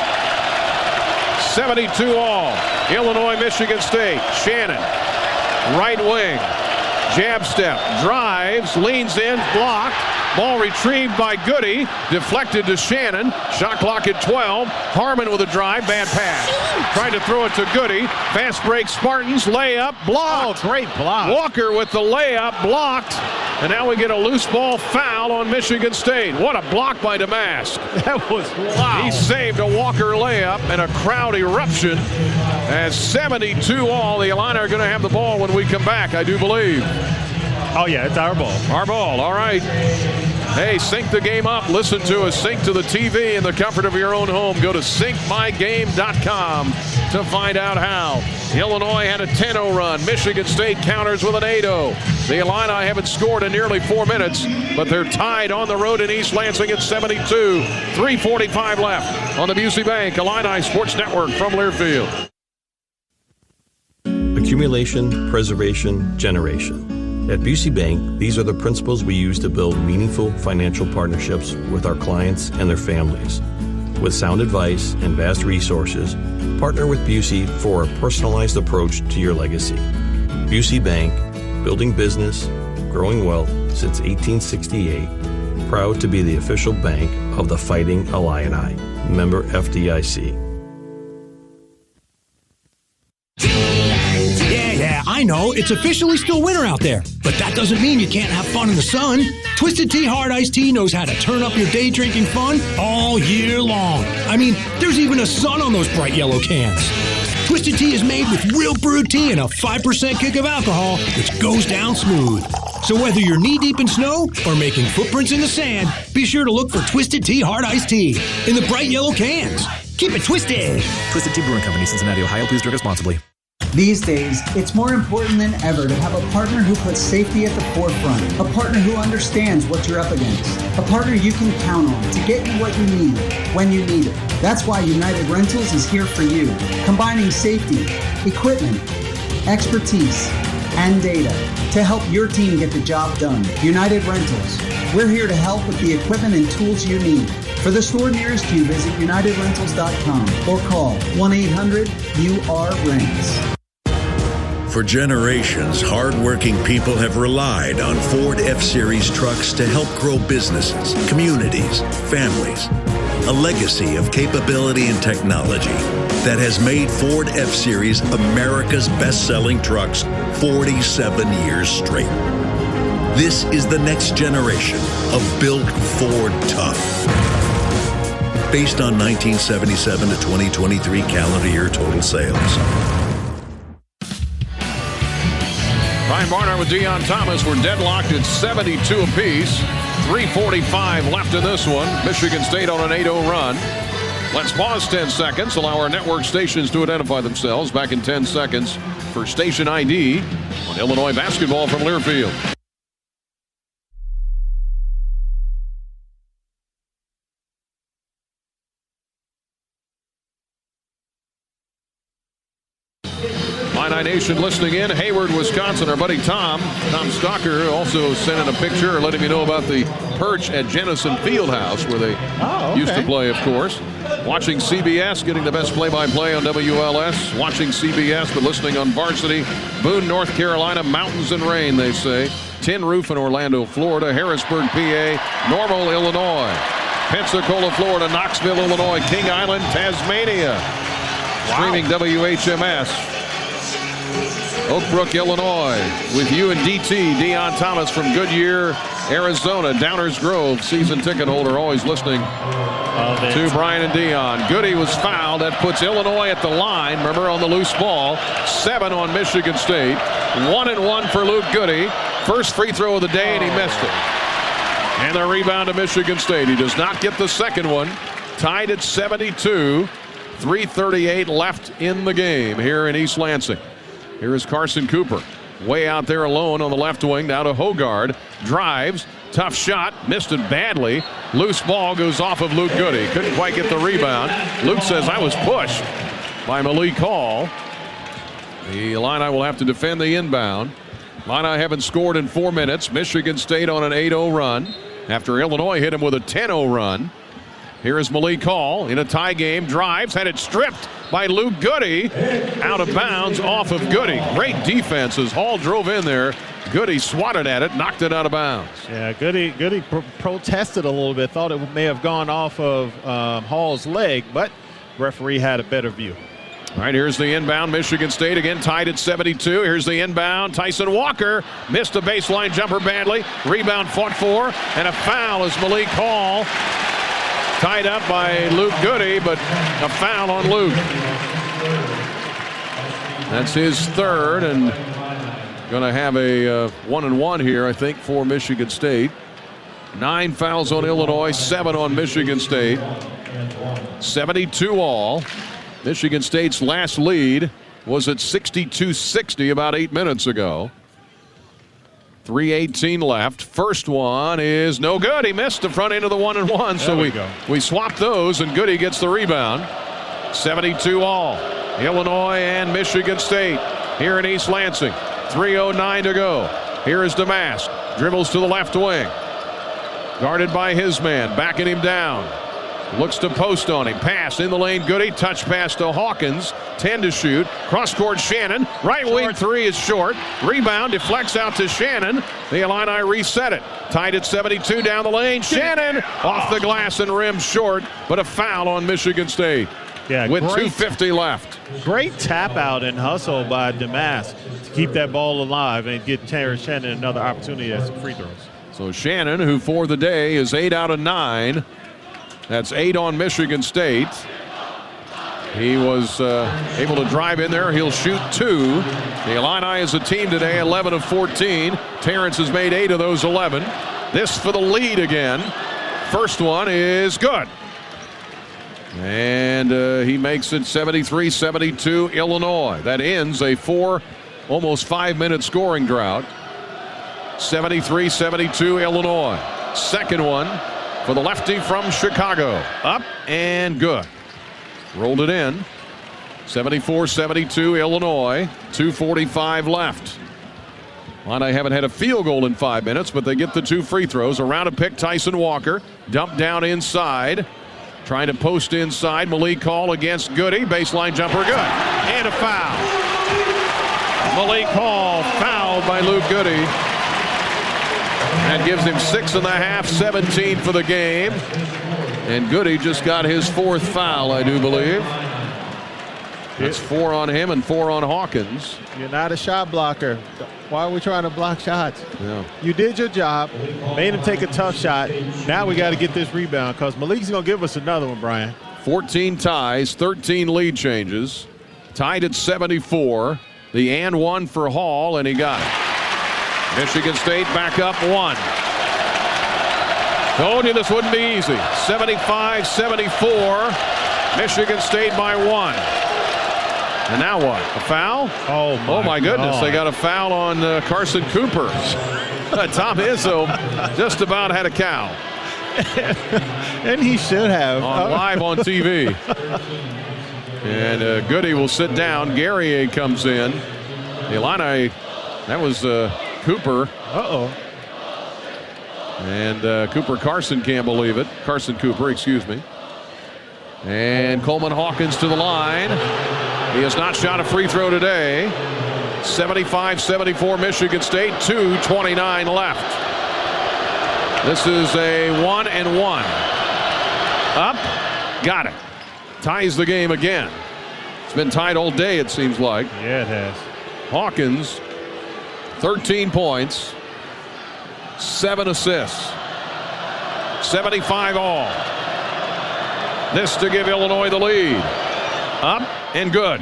72 all. Illinois, Michigan State. Shannon. Right wing. Jab step. Drives. Leans in. Blocked. Ball retrieved by Goody. Deflected to Shannon. Shot clock at 12. Harmon with a drive. Bad pass. Trying to throw it to Goody. Fast break Spartans. Layup. Blocked. Oh, great block. Walker with the layup. Blocked. And now we get a loose ball foul on Michigan State. What a block by Damask. That was wow. He saved a Walker layup and a crowd eruption. As 72 all. The Illini are going to have the ball when we come back, I do believe. Oh, yeah, it's our ball. Our ball, all right. Hey, sync the game up. Listen to us. Sync to the TV in the comfort of your own home. Go to syncmygame.com to find out how. Illinois had a 10-0 run. Michigan State counters with an 8-0. The Illini haven't scored in nearly 4 minutes, but they're tied on the road in East Lansing at 72. 3:45 left on the Busey Bank Illini Sports Network from Learfield. Accumulation, preservation, generation. At Busey Bank, these are the principles we use to build meaningful financial partnerships with our clients and their families. With sound advice and vast resources, partner with Busey for a personalized approach to your legacy. Busey Bank, building business, growing wealth since 1868. Proud to be the official bank of the Fighting Illini. Member FDIC. I know, it's officially still winter out there, but that doesn't mean you can't have fun in the sun. Twisted Tea Hard Iced Tea knows how to turn up your day drinking fun all year long. I mean, there's even a sun on those bright yellow cans. Twisted Tea is made with real brewed tea and a 5% kick of alcohol, which goes down smooth. So whether you're knee-deep in snow or making footprints in the sand, be sure to look for Twisted Tea Hard Iced Tea in the bright yellow cans. Keep it twisted. Twisted Tea Brewing Company, Cincinnati, Ohio. Please drink responsibly. These days, it's more important than ever to have a partner who puts safety at the forefront, a partner who understands what you're up against, a partner you can count on to get you what you need when you need it. That's why United Rentals is here for you, combining safety, equipment, expertise, and data to help your team get the job done. United Rentals. We're here to help with the equipment and tools you need. For the store nearest you, visit UnitedRentals.com or call 1-800-UR-RENTS. For generations, hardworking people have relied on Ford F-Series trucks to help grow businesses, communities, families. A legacy of capability and technology. that has made Ford F-Series America's best-selling trucks 47 years straight. This is the next generation of built Ford tough. Based on 1977 to 2023 calendar year total sales. Brian Barnhart with Deon Thomas. We're deadlocked at 72 apiece. 3:45 left in this one. Michigan State on an 8-0 run. Let's pause 10 seconds. Allow our network stations to identify themselves. Back in 10 seconds for station ID on Illinois basketball from Learfield. Nation listening in Hayward, Wisconsin. Our buddy Tom Stalker also sent in a picture letting me know about the perch at Jennison Fieldhouse where they used to play, of course. Watching CBS, getting the best play-by-play on WLS. Watching CBS, but listening on Varsity. Boone, North Carolina, mountains and rain, they say. Tin Roof in Orlando, Florida. Harrisburg, PA. Normal, Illinois. Pensacola, Florida. Knoxville, Illinois. King Island, Tasmania. Streaming WHMS. Oak Brook, Illinois, with you and DT, Deon Thomas from Goodyear, Arizona. Downers Grove, season ticket holder, always listening to Brian and Deon. Goody was fouled. That puts Illinois at the line. Remember, on the loose ball. 7 on Michigan State. 1-1 for Luke Goody. First free throw of the day, and he missed it. And the rebound to Michigan State. He does not get the second one. Tied at 72. 3:38 left in the game here in East Lansing. Here is Carson Cooper, way out there alone on the left wing. Now to Hogard, drives, tough shot, missed it badly. Loose ball goes off of Luke Goody. Couldn't quite get the rebound. Luke says, I was pushed by Malik Hall. The Illini will have to defend the inbound. Illini haven't scored in 4 minutes. Michigan State on an 8-0 run after Illinois hit him with a 10-0 run. Here is Malik Hall in a tie game, drives, had it stripped by Luke Goody. Out of bounds off of Goody. Great defense as Hall drove in there. Goody swatted at it, knocked it out of bounds. Yeah, Goody protested a little bit, thought it may have gone off of Hall's leg, but referee had a better view. All right, here's the inbound. Michigan State again tied at 72. Here's the inbound. Tyson Walker missed a baseline jumper badly. Rebound fought for, and a foul as Malik Hall tied up by Luke Goody, but a foul on Luke. That's his third, and going to have a 1-1 here, I think, for Michigan State. 9 fouls on Illinois, 7 on Michigan State. 72 all. Michigan State's last lead was at 62-60 about 8 minutes ago. 3:18 left. First one is no good. He missed the front end of the 1-1. So we swapped those, and Goody gets the rebound. 72 all. Illinois and Michigan State here in East Lansing. 3:09 to go. Here is Damask. Dribbles to the left wing. Guarded by his man. Backing him down. Looks to post on him. Pass in the lane. Goody. Touch pass to Hawkins. 10 to shoot. Cross court Shannon. Right wing three is short. Rebound deflects out to Shannon. The Illini reset it. Tied at 72 down the lane. Shannon off the glass and rim short, but a foul on Michigan State. Yeah, with 2:50 left. Great tap out and hustle by Damask to keep that ball alive and get Terrence Shannon another opportunity at some free throws. So Shannon, who for the day is 8 out of 9. That's 8 on Michigan State. He was able to drive in there. He'll shoot 2. The Illini as a team today, 11 of 14. Terrence has made 8 of those 11. This for the lead again. First one is good. And he makes it 73-72 Illinois. That ends a almost 5-minute scoring drought. 73-72 Illinois. Second one for the lefty from Chicago. Up and good. Rolled it in. 74-72 Illinois. 2:45 left. Illini haven't had a field goal in 5 minutes, but they get the 2 free throws. Around to pick Tyson Walker. Dumped down inside. Trying to post inside. Malik Hall against Goody. Baseline jumper good. And a foul. Malik Hall fouled by Luke Goody. That gives him 6.5, 17 for the game. And Goody just got his 4th foul, I do believe. That's 4 on him and 4 on Hawkins. You're not a shot blocker. Why are we trying to block shots? Yeah. You did your job, made him take a tough shot. Now we got to get this rebound because Malik's going to give us another one, Brian. 14 ties, 13 lead changes. Tied at 74. The and 1 for Hall, and he got it. Michigan State back up 1. Told you this wouldn't be easy. 75-74. Michigan State by 1. And now what? A foul? Oh my goodness. God. They got a foul on Carson Cooper. Tom Izzo just about had a cow. And he should have. Live on TV. And Goody will sit down. Guerrier comes in. The Illini, that was Cooper. Uh-oh. And Carson can't believe it. Carson Cooper, excuse me. And Coleman Hawkins to the line. He has not shot a free throw today. 75-74 Michigan State, 2:29 left. This is a 1-and-1. Up, got it. Ties the game again. It's been tied all day, it seems like. Yeah, it has. Hawkins, 13 points, 7 assists, 75 all. This to give Illinois the lead. Up and good.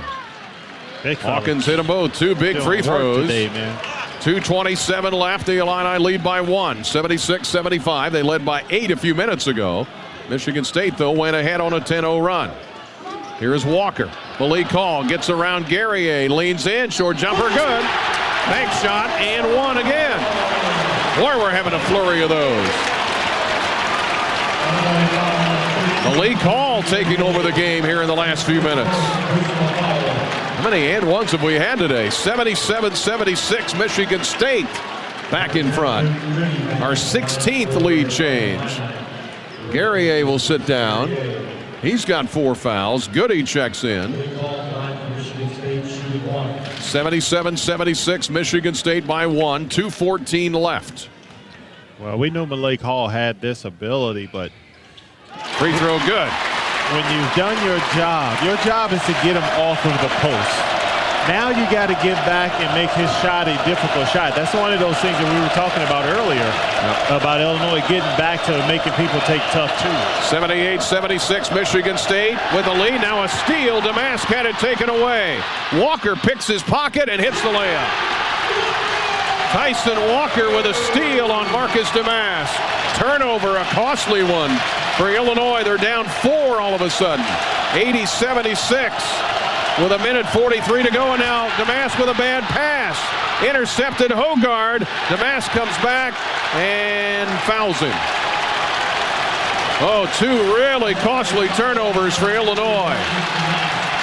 Hawkins hit them both. 2 big free throws. Today, man. 2:27 left. The Illini lead by 1. 76-75. They led by 8 a few minutes ago. Michigan State, though, went ahead on a 10-0 run. Here's Walker. Malik Hall gets around Guerrier. Leans in. Short jumper. Good. Bank shot and 1 again. Boy, we're having a flurry of those. Malik Hall taking over the game here in the last few minutes. How many and ones have we had today? 77-76 Michigan State back in front. Our 16th lead change. Guerrier will sit down. He's got 4 fouls. Goody checks in. 77-76 Michigan State by 1. 2:14 left. Well, we knew Malik Hall had this ability, but free throw good. When you've done your job is to get him off of the post. Now you got to get back and make his shot a difficult shot. That's one of those things that we were talking about earlier about Illinois getting back to making people take tough twos. 78-76 Michigan State with a lead. Now a steal. Damask had it taken away. Walker picks his pocket and hits the layup. Tyson Walker with a steal on Marcus Damask. Turnover, a costly one for Illinois. They're down 4 all of a sudden. 80-76 with 1:43 to go. And now Damask with a bad pass. Intercepted Hogard. Damask comes back and fouls him. Oh, 2 really costly turnovers for Illinois.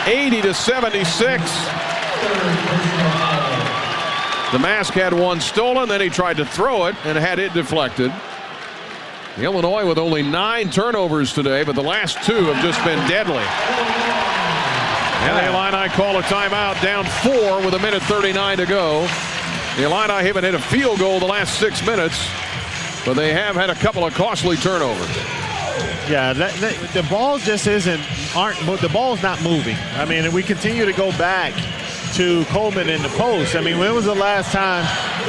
80-76. Damask had 1 stolen, then he tried to throw it and had it deflected. Illinois with only 9 turnovers today, but the last 2 have just been deadly. And the Illini call a timeout, down 4 with 1:39 to go. The Illini haven't hit a field goal the last 6 minutes, but they have had a couple of costly turnovers. Yeah, the ball just the ball's not moving. I mean, we continue to go back to Coleman in the post. I mean, when was the last time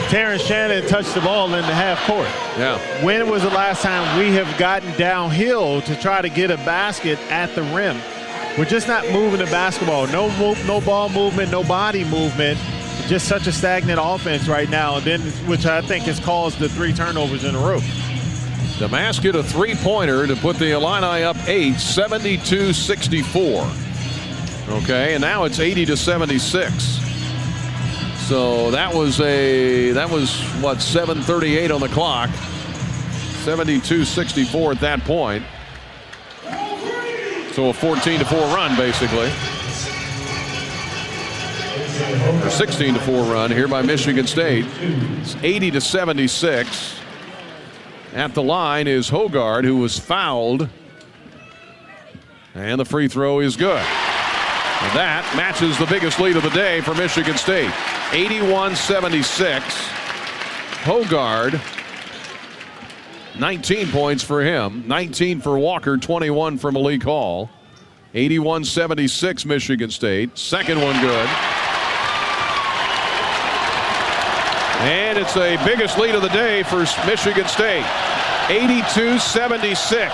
Terrence Shannon touched the ball in the half court? Yeah. When was the last time we have gotten downhill to try to get a basket at the rim? We're just not moving the basketball. No ball movement, no body movement. Just such a stagnant offense right now, and then which I think has caused the 3 turnovers in a row. Damask hit a 3-pointer to put the Illini up 8, 72-64. Okay, and now it's 80-76. So that was what, 7:38 on the clock. 72-64 at that point. So a 14-4 run basically. Or 16-4 run here by Michigan State. It's 80-76. At the line is Hogard, who was fouled. And the free throw is good. And that matches the biggest lead of the day for Michigan State. 81-76. Hogard, 19 points for him. 19 for Walker, 21 for Malik Hall. 81-76 Michigan State. Second one good. And it's the biggest lead of the day for Michigan State. 82-76.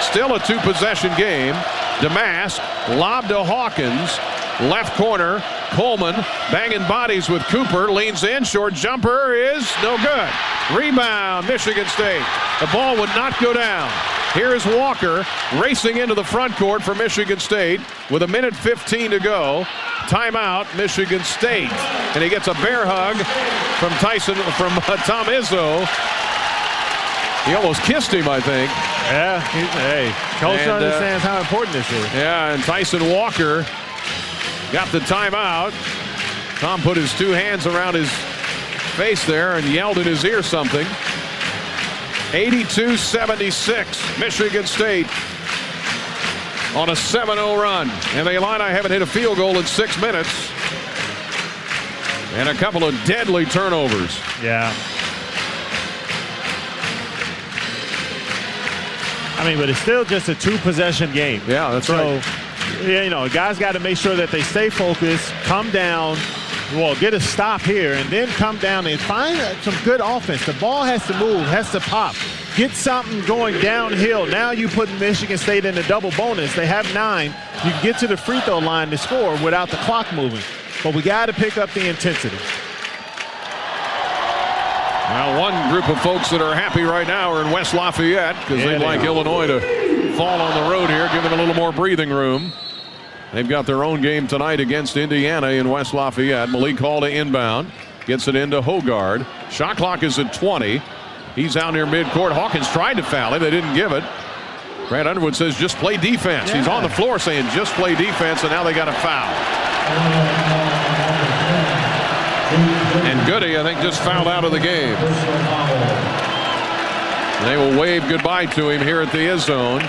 Still a two-possession game. Damask, lob to Hawkins. Left corner, Coleman banging bodies with Cooper. Leans in, short jumper is no good. Rebound, Michigan State. The ball would not go down. Here is Walker racing into the front court for Michigan State with 1:15 to go. Timeout, Michigan State. And he gets a bear hug from Tom Izzo. He almost kissed him, I think. Yeah, hey, coach understands how important this is. Yeah, and Tyson Walker got the timeout. Tom put his two hands around his face there and yelled in his ear something. 82-76, Michigan State on a 7-0 run. And the Illini haven't hit a field goal in 6 minutes. And a couple of deadly turnovers. Yeah. I mean, but it's still just a two-possession game. Yeah, that's right. So, you know, guys got to make sure that they stay focused, come down, well, get a stop here, and then come down and find some good offense. The ball has to move, has to pop. Get something going downhill. Now you put Michigan State in a double bonus. They have 9. You can get to the free throw line to score without the clock moving. But we got to pick up the intensity. Now, one group of folks that are happy right now are in West Lafayette because they'd like Illinois to fall on the road here, give them a little more breathing room. They've got their own game tonight against Indiana in West Lafayette. Malik Hall to inbound. Gets it into Hogard. Shot clock is at 20. He's out near midcourt. Hawkins tried to foul him. They didn't give it. Brad Underwood says just play defense. Yeah. He's on the floor saying just play defense, and now they got a foul. And Goody, I think, just fouled out of the game. They will wave goodbye to him here at the is zone.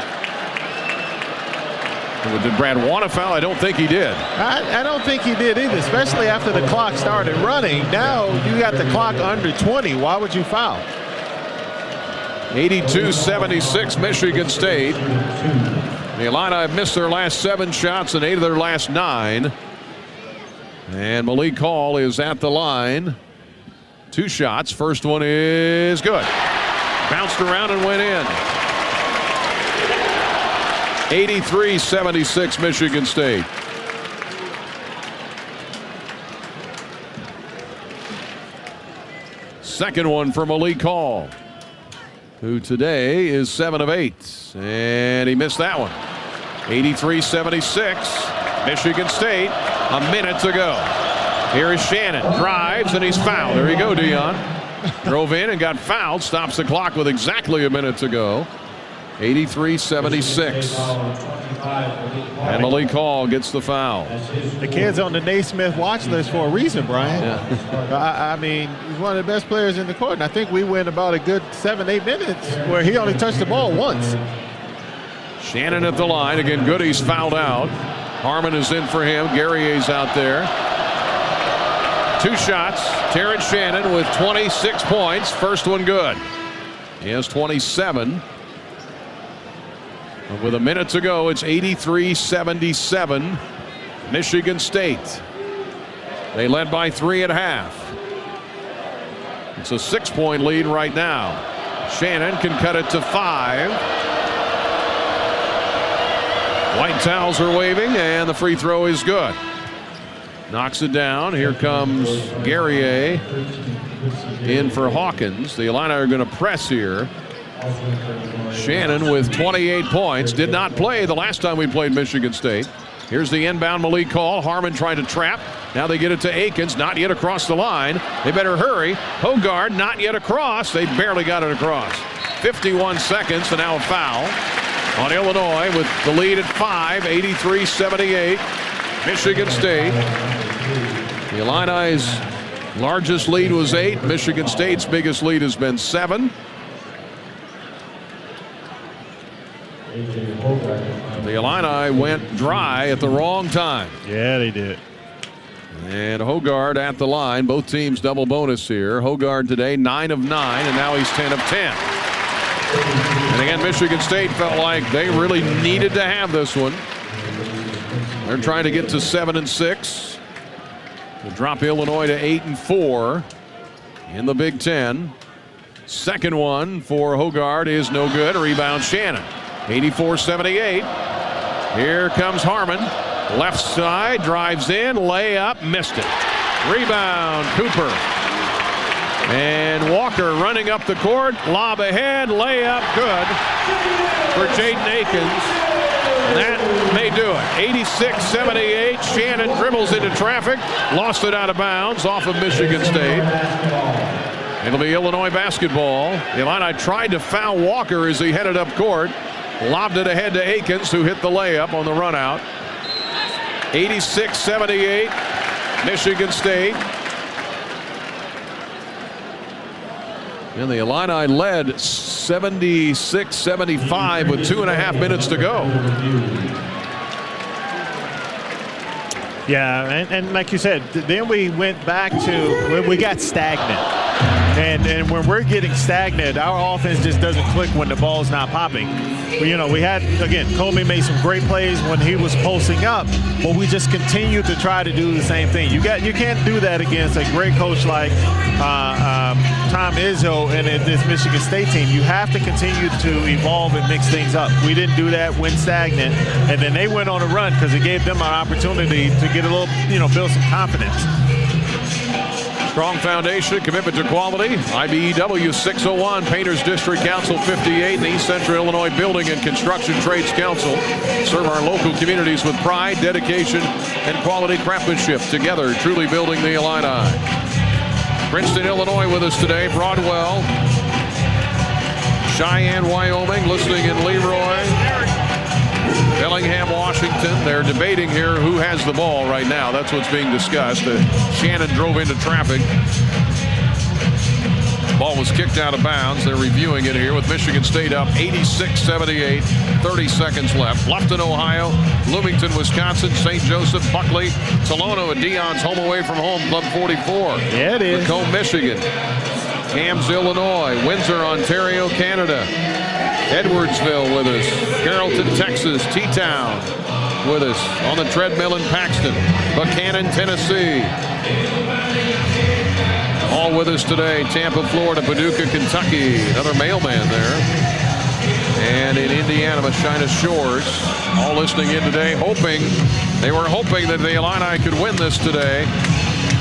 Did Brad want to foul? I don't think he did. I don't think he did either, especially after the clock started running. Now you got the clock under 20. Why would you foul? 82-76 Michigan State. The Illini have missed their last 7 shots and 8 of their last 9. And Malik Hall is at the line. 2 shots. First one is good. Bounced around and went in. 83-76 Michigan State. Second one for Malik Hall, who today is 7 of 8. And he missed that one. 83-76 Michigan State. A minute to go. Here is Shannon. Drives and he's fouled. There you go, Dion. Drove in and got fouled. Stops the clock with exactly a minute to go. 83-76. And Malik Hall gets the foul. The kid's on the Naismith watch list for a reason, Brian. Yeah. I mean, he's one of the best players in the court, and I think we went about a good 7-8 minutes where he only touched the ball once. Shannon at the line. Again, Goody's fouled out. Harmon is in for him. Guerrier's out there. 2 shots. Terrence Shannon with 26 points. First one good. He has 27. With a minute to go, it's 83-77 Michigan State. They led by 3 at half. It's a 6-point lead right now. Shannon can cut it to 5. White towels are waving, and the free throw is good. Knocks it down. Here comes Guerrier in for Hawkins. The Illini are going to press here. Shannon with 28 points. Did not play the last time we played Michigan State. Here's the inbound Malik Hall. Harmon trying to trap. Now they get it to Akins. Not yet across the line. They better hurry. Hogard not yet across. They barely got it across. 51 seconds and now a foul on Illinois with the lead at 5. 83-78 Michigan State. The Illini's largest lead was 8. Michigan State's biggest lead has been 7. The Illini went dry at the wrong time. Yeah, they did. And Hogard at the line. Both teams double bonus here. Hogard today 9 of 9, and now he's 10 of 10. And again, Michigan State felt like they really needed to have this one. They're trying to get to 7-6. To drop Illinois to 8-4 in the Big Ten. Second one for Hogard is no good. Rebound Shannon. 84-78. Here comes Harmon. Left side, drives in, layup, missed it. Rebound, Cooper. And Walker running up the court, lob ahead, layup, good for Jaden Akins. That may do it. 86-78. Shannon dribbles into traffic, lost it out of bounds off of Michigan State. It'll be Illinois basketball. The Illini tried to foul Walker as he headed up court. Lobbed it ahead to Akins, who hit the layup on the run out. 86-78, Michigan State. And the Illini led 76-75 with 2.5 minutes to go. Yeah, and like you said, then we went back to, we got stagnant. And when we're getting stagnant, our offense just doesn't click when the ball's not popping. But, you know, we had, again, Colby made some great plays when he was posting up, but we just continue to try to do the same thing. You can't do that against a great coach like Tom Izzo and this Michigan State team. You have to continue to evolve and mix things up. We didn't do that, went stagnant, and then they went on a run because it gave them an opportunity to get a little, build some confidence. Strong foundation, commitment to quality. IBEW 601, Painters District Council 58, and the East Central Illinois Building and Construction Trades Council serve our local communities with pride, dedication, and quality craftsmanship. Together, truly building the Illini. Princeton, Illinois with us today. Broadwell, Cheyenne, Wyoming, listening in Leroy. Bellingham, Washington. They're debating here who has the ball right now. That's what's being discussed. Shannon drove into traffic. Ball was kicked out of bounds. They're reviewing it here with Michigan State up 86-78. 30 seconds left. Bluffton, Ohio. Bloomington, Wisconsin. St. Joseph, Buckley. Tolono at Dion's home away from home. Club 44. Yeah, it is. Macomb, Michigan. Cams, Illinois. Windsor, Ontario, Canada. Edwardsville with us. Carrollton, Texas. T-Town with us on the treadmill in Paxton. Buchanan, Tennessee. All with us today. Tampa, Florida. Paducah, Kentucky. Another mailman there. And in Indiana, China Shores. All listening in today, they were hoping that the Illini could win this today.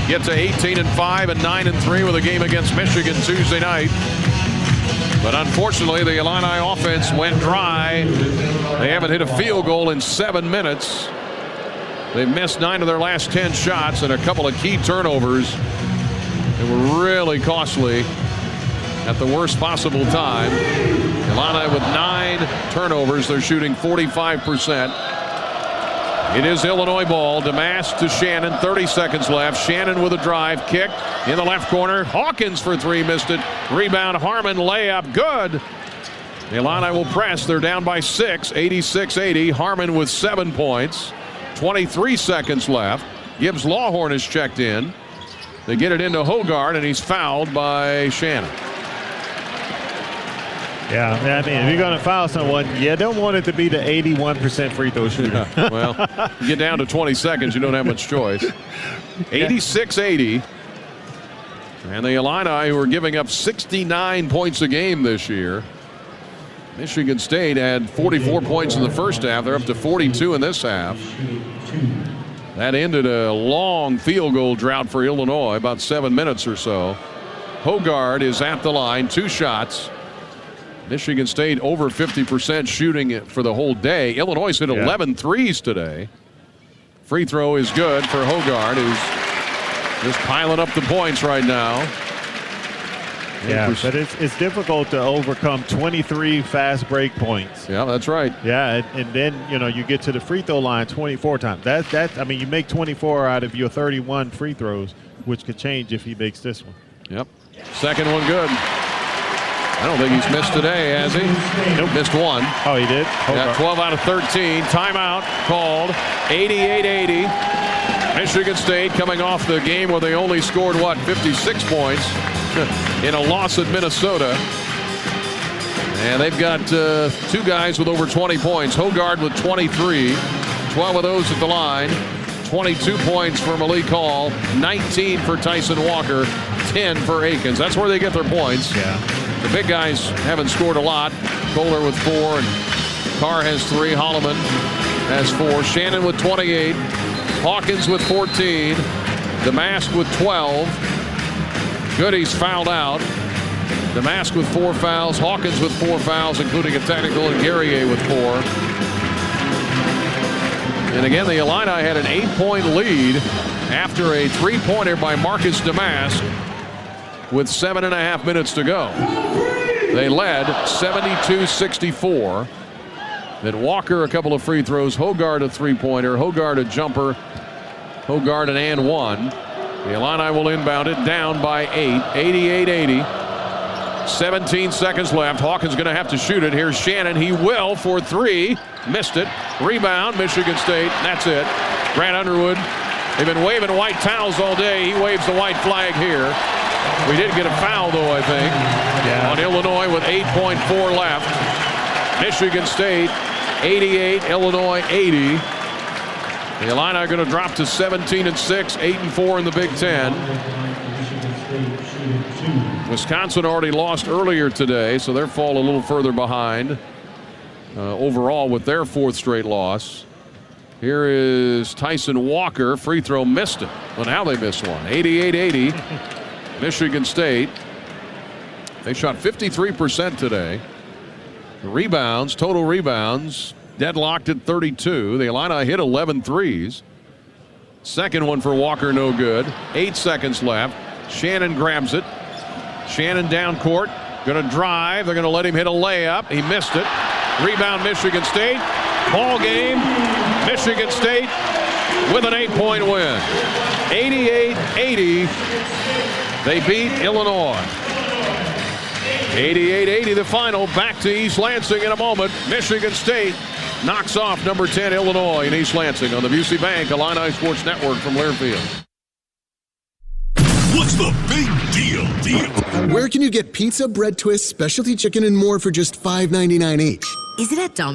Get to 18-5 and 9-3 with a game against Michigan Tuesday night. But unfortunately, the Illini offense went dry. They haven't hit a field goal in 7 minutes. They've missed 9 of their last 10 shots and a couple of key turnovers. They were really costly at the worst possible time. Illini with 9 turnovers. They're shooting 45%. It is Illinois ball. Damas to Shannon. 30 seconds left. Shannon with a drive. Kick in the left corner. Hawkins for 3. Missed it. Rebound. Harmon. Layup. Good. The Illini will press. They're down by 6. 86-80. Harmon with 7 points. 23 seconds left. Gibbs Lawhorn is checked in. They get it into Hogard, and he's fouled by Shannon. Yeah, I mean, if you're going to foul someone, you don't want it to be the 81% free throw shooter. Yeah, well, you get down to 20 seconds, you don't have much choice. 86-80. And the Illini, who are giving up 69 points a game this year. Michigan State had 44 points in the first half. They're up to 42 in this half. That ended a long field goal drought for Illinois, about 7 minutes or so. Hogard is at the line, 2 shots. Michigan State over 50% shooting it for the whole day. Illinois hit 11 threes today. Free throw is good for Hogard, who's just piling up the points right now. Yeah, but it's difficult to overcome 23 fast break points. Yeah, that's right. Yeah, and then, you get to the free throw line 24 times. I mean, you make 24 out of your 31 free throws, which could change if he makes this one. Yep. Second one good. I don't think he's missed today, has he? Nope. Missed 1. Oh, he did? Yeah, 12 out of 13. Timeout called. 88-80. Michigan State coming off the game where they only scored, 56 points in a loss at Minnesota. And they've got 2 guys with over 20 points. Hogard with 23. 12 of those at the line. 22 points for Malik Hall, 19 for Tyson Walker, 10 for Akins. That's where they get their points. Yeah. The big guys haven't scored a lot. Kohler with 4, and Carr has 3. Holloman has 4. Shannon with 28. Hawkins with 14. Damask with 12. Goody's fouled out. Damask with 4 fouls. Hawkins with 4 fouls, including a technical, and Guerrier with 4. And again, the Illini had an 8-point lead after a 3-pointer by Marcus Damask with 7.5 minutes to go. They led 72-64. Then Walker a couple of free throws. Hogard a 3-pointer. Hogard a jumper. Hogard an and one. The Illini will inbound it, down by 8. 88-80. 17 seconds left. Hawkins going to have to shoot it. Here's Shannon. He will for 3. Missed it. Rebound, Michigan State. That's it. Grant Underwood. They've been waving white towels all day. He waves the white flag here. We did get a foul, though, I think, on Illinois with 8.4 left. Michigan State 88, Illinois 80. The Illini are going to drop to 17-6, 8-4 in the Big Ten. Wisconsin already lost earlier today, so they're falling a little further behind overall with their 4th straight loss. Here is Tyson Walker. Free throw, missed it. Well, now they missed one. 88-80. Michigan State. They shot 53% today. Rebounds, total rebounds, deadlocked at 32. The Illini hit 11 threes. Second one for Walker, no good. 8 seconds left. Shannon grabs it. Shannon down court. Going to drive. They're going to let him hit a layup. He missed it. Rebound, Michigan State. Ball game. Michigan State with an 8-point win. 88-80. They beat Illinois. 88-80 the final. Back to East Lansing in a moment. Michigan State knocks off number 10 Illinois in East Lansing on the Busey Bank Illini Sports Network from Learfield. What's the big deal? Where can you get pizza, bread twists, specialty chicken, and more for just $5.99 each? Is it at Domino's?